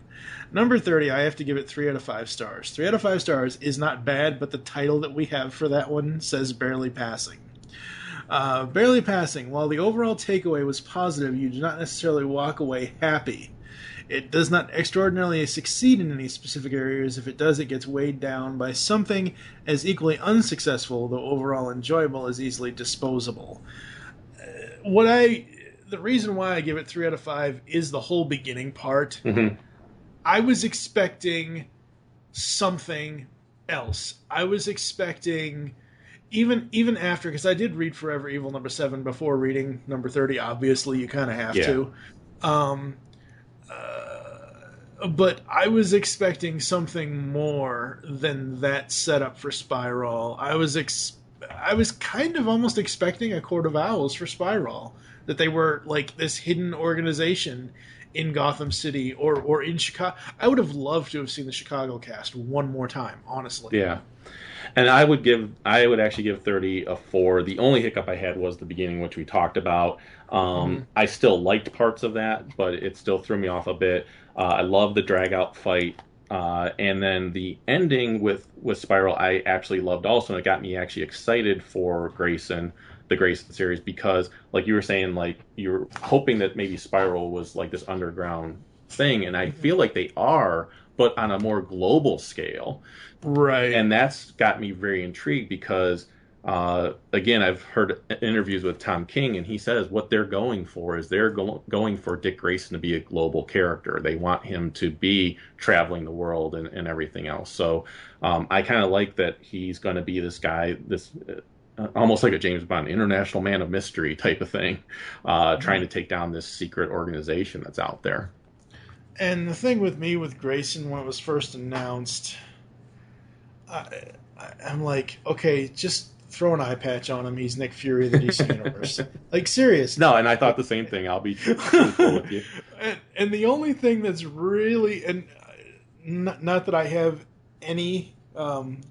S4: Number 30, I have to give it 3 out of 5 stars. 3 out of 5 stars is not bad, but the title that we have for that one says barely passing. Barely passing. While the overall takeaway was positive, you do not necessarily walk away happy. It does not extraordinarily succeed in any specific areas. If it does, it gets weighed down by something as equally unsuccessful, though overall enjoyable, as easily disposable. The reason why I give it 3 out of 5 is the whole beginning part.
S5: Mm-hmm.
S4: I was expecting something else. I was expecting, even after, because I did read Forever Evil number 7 before reading number 30. Obviously, you kind of have to. But I was expecting something more than that setup for Spiral. I was kind of almost expecting a Court of Owls for Spiral, that they were like this hidden organization in Gotham City or in Chicago. I would have loved to have seen the Chicago cast one more time, honestly.
S5: yeah. And I would actually give 30 a 4. The only hiccup I had was the beginning, which we talked about. I still liked parts of that, but it still threw me off a bit. I love the drag out fight. And then the ending with Spiral, I actually loved also. And it got me actually excited for Grayson, the Grayson series, because like you were saying, like you're hoping that maybe Spiral was like this underground thing. And I feel like they are, but on a more global scale.
S4: Right.
S5: And that's got me very intrigued because, again, I've heard interviews with Tom King, and he says what they're going for is they're going for Dick Grayson to be a global character. They want him to be traveling the world and everything else. So I kind of like that he's going to be this guy, this almost like a James Bond, international man of mystery type of thing, trying to take down this secret organization that's out there.
S4: And the thing with me with Grayson, when it was first announced, I'm like, okay, just throw an eye patch on him. He's Nick Fury of the DC Universe. Like, serious.
S5: No, and I thought the same thing. I'll be truthful with you.
S4: And the only thing that's really, and not that I have any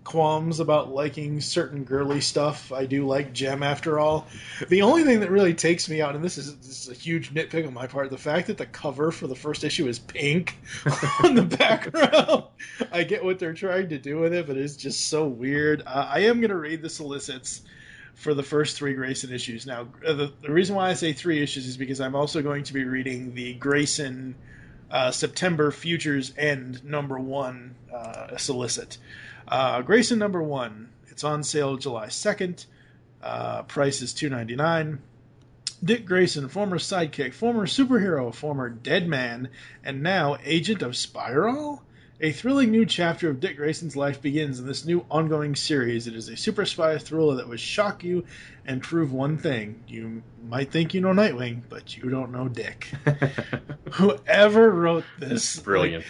S4: qualms about liking certain girly stuff. I do like Gem after all. The only thing that really takes me out, and this is a huge nitpick on my part, the fact that the cover for the first issue is pink on the background. I get what they're trying to do with it, but it's just so weird. I am going to read the solicits for the first 3 Grayson issues. Now, the reason why I say 3 issues is because I'm also going to be reading the Grayson September Futures End #1 solicit. Grayson #1. It's on sale July 2nd. Price is $2.99. Dick Grayson, former sidekick, former superhero, former dead man, and now agent of Spiral? A thrilling new chapter of Dick Grayson's life begins in this new ongoing series. It is a super spy thriller that will shock you and prove one thing. You might think you know Nightwing, but you don't know Dick. Whoever wrote this...
S5: Brilliant.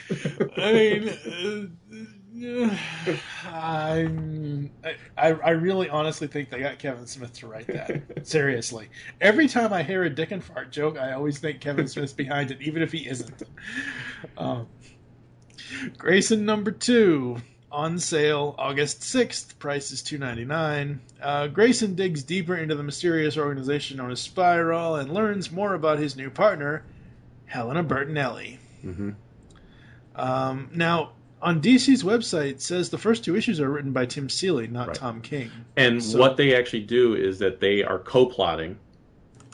S4: I really honestly think they got Kevin Smith to write that. Seriously. Every time I hear a Dick and Fart joke, I always think Kevin Smith's behind it, even if he isn't. Grayson #2, on sale August 6th. Price is $2.99. Grayson digs deeper into the mysterious organization known as Spiral and learns more about his new partner, Helena Bertinelli.
S5: Mm-hmm.
S4: Now, on DC's website, it says the first 2 issues are written by Tim Seeley, not Tom King.
S5: And what they actually do is that they are co-plotting.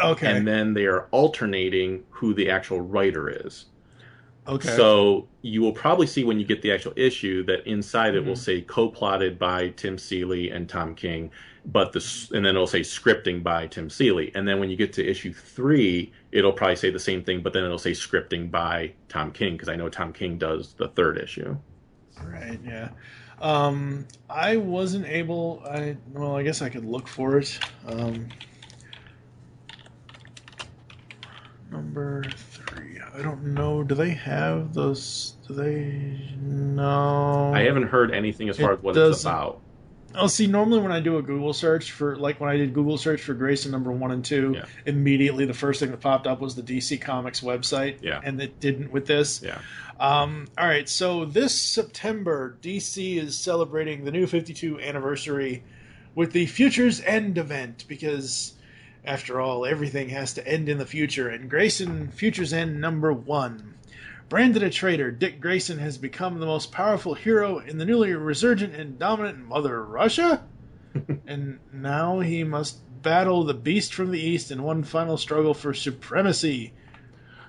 S4: Okay.
S5: And then they are alternating who the actual writer is.
S4: Okay.
S5: So you will probably see when you get the actual issue that inside it will say co-plotted by Tim Seeley and Tom King, and then it'll say scripting by Tim Seeley. And then when you get to issue 3, it'll probably say the same thing, but then it'll say scripting by Tom King, because I know Tom King does the 3rd issue.
S4: Right, yeah. I wasn't able... I guess I could look for it. Number 3. I don't know. Do they have those? Do they? No.
S5: I haven't heard anything as far as what it's about.
S4: Oh, see, normally when I do a Google search for, like when I did Google search for Grayson number 1 and 2, immediately the first thing that popped up was the DC Comics website.
S5: Yeah.
S4: And it didn't with this.
S5: Yeah.
S4: All right, so this September, DC is celebrating the New 52 anniversary with the Future's End event, because, after all, everything has to end in the future. And Grayson Future's End number 1. Branded a traitor, Dick Grayson has become the most powerful hero in the newly resurgent and dominant Mother Russia? And now he must battle the beast from the east in one final struggle for supremacy.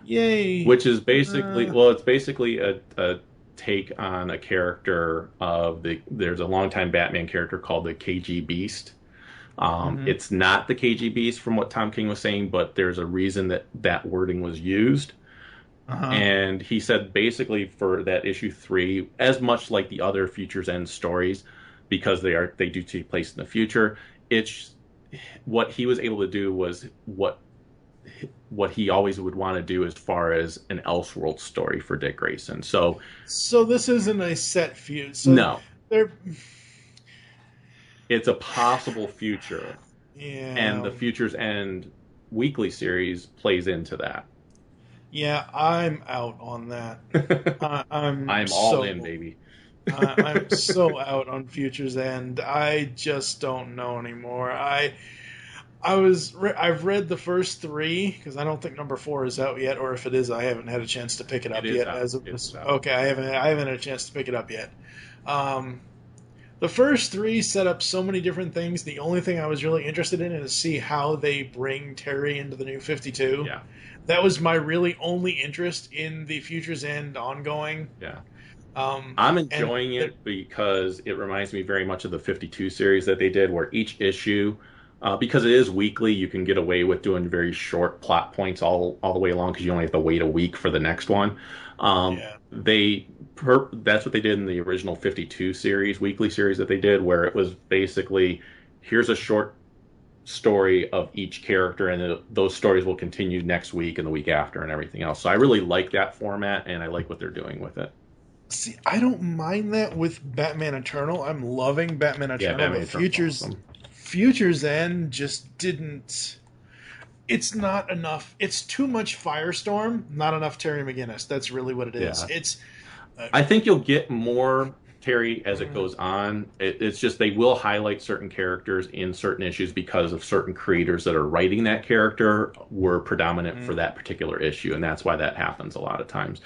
S4: Yay!
S5: Which is basically, it's basically a take on a character of there's a longtime Batman character called the KG Beast. It's not the KG Beast from what Tom King was saying, but there's a reason that wording was used. And he said basically for that issue 3, as much like the other Future's End stories, because they do take place in the future, it's what he was able to do was what he always would want to do as far as an Elseworld story for Dick Grayson. So
S4: this isn't a set feud. So
S5: no. It's a possible future.
S4: Yeah.
S5: And the Future's End weekly series plays into that.
S4: Yeah, I'm out on that. I'm
S5: all in, baby.
S4: I'm so out on Future's End. I just don't know anymore. I've read the first 3 because I don't think number 4 is out yet, or if it is, I haven't had a chance to pick it up yet. Okay, I haven't had a chance to pick it up yet. The first 3 set up so many different things. The only thing I was really interested in is see how they bring Terry into the New 52.
S5: Yeah.
S4: That was my really only interest in the Future's End ongoing.
S5: Yeah. I'm enjoying it because it reminds me very much of the 52 series that they did, where each issue, because it is weekly, you can get away with doing very short plot points all the way along because you only have to wait a week for the next one. That's what they did in the original 52 series, weekly series that they did, where it was basically, here's a short story of each character, and those stories will continue next week and the week after and everything else. So I really like that format, and I like what they're doing with it.
S4: See, I don't mind that with Batman Eternal. I'm loving Batman Eternal.
S5: Yeah, Batman Eternal's awesome.
S4: Future's End just didn't... It's not enough. It's too much Firestorm, not enough Terry McGinnis. That's really what it is.
S5: Yeah. I think you'll get more Terry as it goes on. It's just they will highlight certain characters in certain issues because of certain creators that are writing that character were predominant for that particular issue, and that's why that happens a lot of times.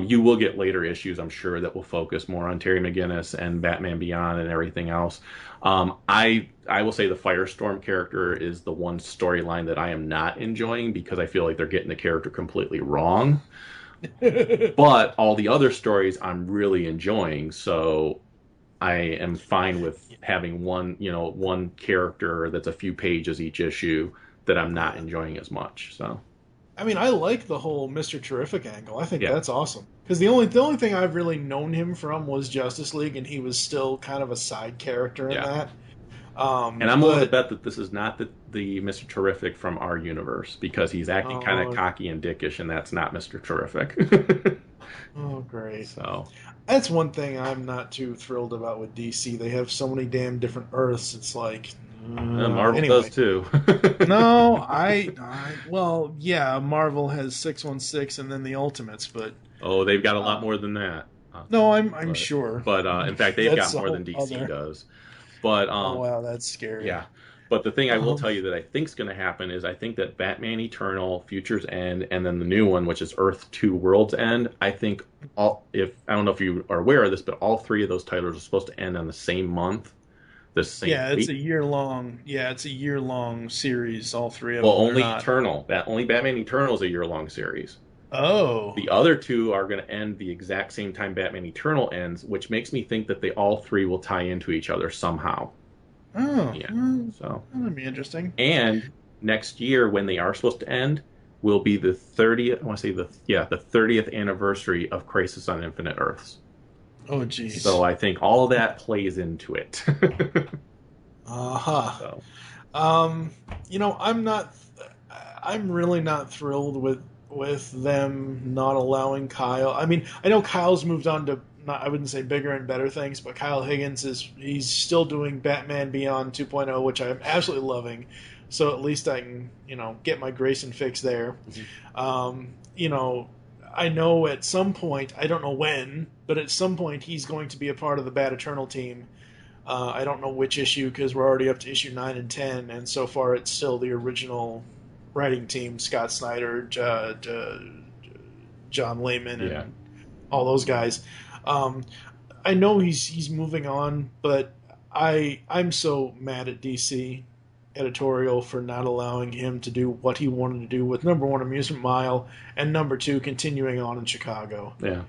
S5: You will get later issues, I'm sure, that will focus more on Terry McGinnis and Batman Beyond and everything else. I will say the Firestorm character is the one storyline that I am not enjoying because I feel like they're getting the character completely wrong. But all the other stories I'm really enjoying, so I am fine with having one character that's a few pages each issue that I'm not enjoying as much. So,
S4: I mean, I like the whole Mr. Terrific angle. I think that's awesome because the only thing I've really known him from was Justice League, and he was still kind of a side character in that.
S5: And I'm willing to bet that this is not the Mr. Terrific from our universe because he's acting kind of cocky and dickish, and that's not Mr. Terrific.
S4: Oh, great.
S5: So
S4: that's one thing I'm not too thrilled about with DC. They have so many damn different Earths. It's like...
S5: Marvel does too.
S4: No, Marvel has 616 and then the Ultimates, but...
S5: Oh, they've got a lot more than that.
S4: No, I'm sure.
S5: But in fact, they've got more than DC does. But
S4: oh wow, that's scary.
S5: Yeah, but the thing I will tell you that I think is going to happen is I think that Batman Eternal, Future's End, and then the new one, which is Earth 2 World's End, I think I don't know if you are aware of this, but all 3 of those titles are supposed to end on the same month. It's a year-long.
S4: Yeah, it's a year-long series. All 3 of them.
S5: Well, only Eternal. Only Batman Eternal is a year-long series.
S4: Oh.
S5: The other 2 are going to end the exact same time Batman Eternal ends, which makes me think that they all 3 will tie into each other somehow.
S4: Oh.
S5: Yeah. So
S4: that'd be interesting.
S5: And next year, when they are supposed to end, will be the 30th. I want to say the 30th anniversary of Crisis on Infinite Earths.
S4: Oh, geez.
S5: So I think all of that plays into it.
S4: So. I'm really not thrilled with them not allowing Kyle. I mean, I know Kyle's moved on to I wouldn't say bigger and better things, but Kyle Higgins he's still doing Batman Beyond 2.0, which I'm absolutely loving. So at least I can, get my Grayson fix there. I know at some point, I don't know when, but at some point he's going to be a part of the Bat Eternal team. I don't know which issue, because we're already up to issue 9 and 10, and so far it's still the original writing team, Scott Snyder, John Layman, and all those guys. I know he's moving on, but I'm so mad at DC editorial for not allowing him to do what he wanted to do with number 1 Amusement Mile and number 2 continuing on in Chicago.
S5: Yeah,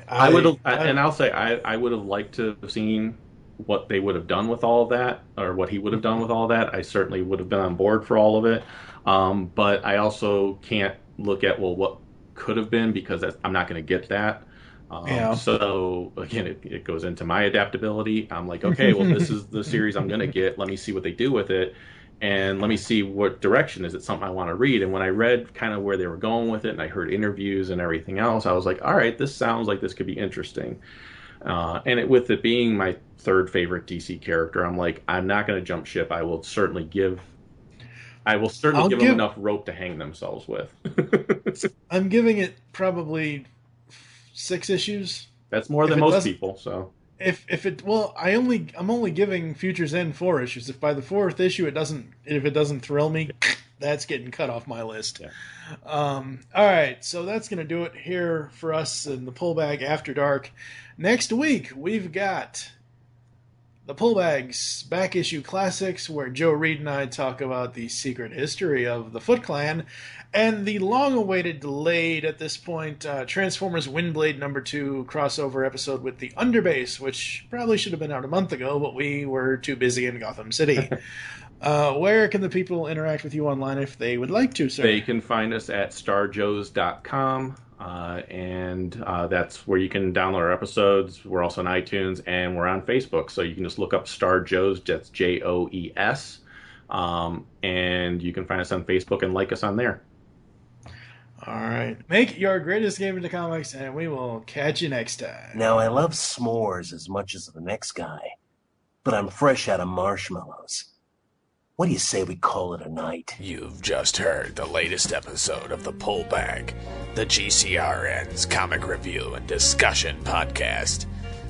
S5: I would have, and I'll say I would have liked to have seen what they would have done with all of that, or what he would have done with all of that. I certainly would have been on board for all of it, but I also can't look at what could have been, because I'm not going to get that. So again, it goes into my adaptability. I'm like, okay, well, this is the series I'm going to get. Let me see what they do with it, and let me see what direction. Is it something I want to read? And when I read kind of where they were going with it, and I heard interviews and everything else, I was like, all right, this sounds like this could be interesting. And with it being my third favorite DC character, I'm like, I'm not going to jump ship. I will certainly give them enough rope to hang themselves with.
S4: I'm giving it probably 6 issues.
S5: That's more than most people. So
S4: I'm only giving Future's End 4 issues. If by the 4th issue if it doesn't thrill me, that's getting cut off my list.
S5: Yeah.
S4: All right, so that's going to do it here for us in the Pullbag After Dark. Next week, we've got the Pullbags Back Issue Classics, where Joe Reed and I talk about the secret history of the Foot Clan, and the long-awaited, delayed at this point, Transformers Windblade number 2 crossover episode with the Underbase, which probably should have been out a month ago, but we were too busy in Gotham City. Where can the people interact with you online if they would like to, sir?
S5: They can find us at starjoes.com, and that's where you can download our episodes. We're also on iTunes, and we're on Facebook, so you can just look up Star Joes, that's JOES, and you can find us on Facebook and like us on there.
S4: All right. Make your greatest game into comics, and we will catch you next time.
S3: Now, I love s'mores as much as the next guy, but I'm fresh out of marshmallows. What do you say we call it a night?
S2: You've just heard the latest episode of The Pullbag, the GCRN's comic review and discussion podcast.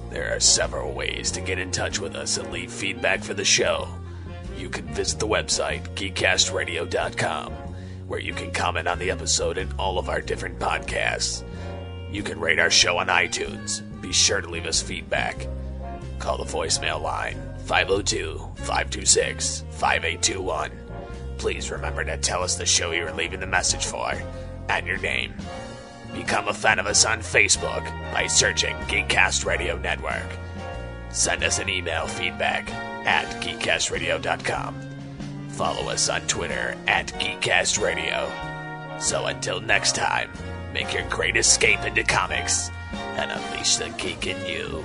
S2: There are several ways to get in touch with us and leave feedback for the show. You can visit the website, geekcastradio.com, where you can comment on the episode and all of our different podcasts. You can rate our show on iTunes. Be sure to leave us feedback. Call the voicemail line, 502-526-5821. Please remember to tell us the show you're leaving the message for and your name. Become a fan of us on Facebook by searching Geekcast Radio Network. Send us an email feedback at geekcastradio.com. Follow us on Twitter at Geekcast Radio. So until next time, make your great escape into comics and unleash the geek in you.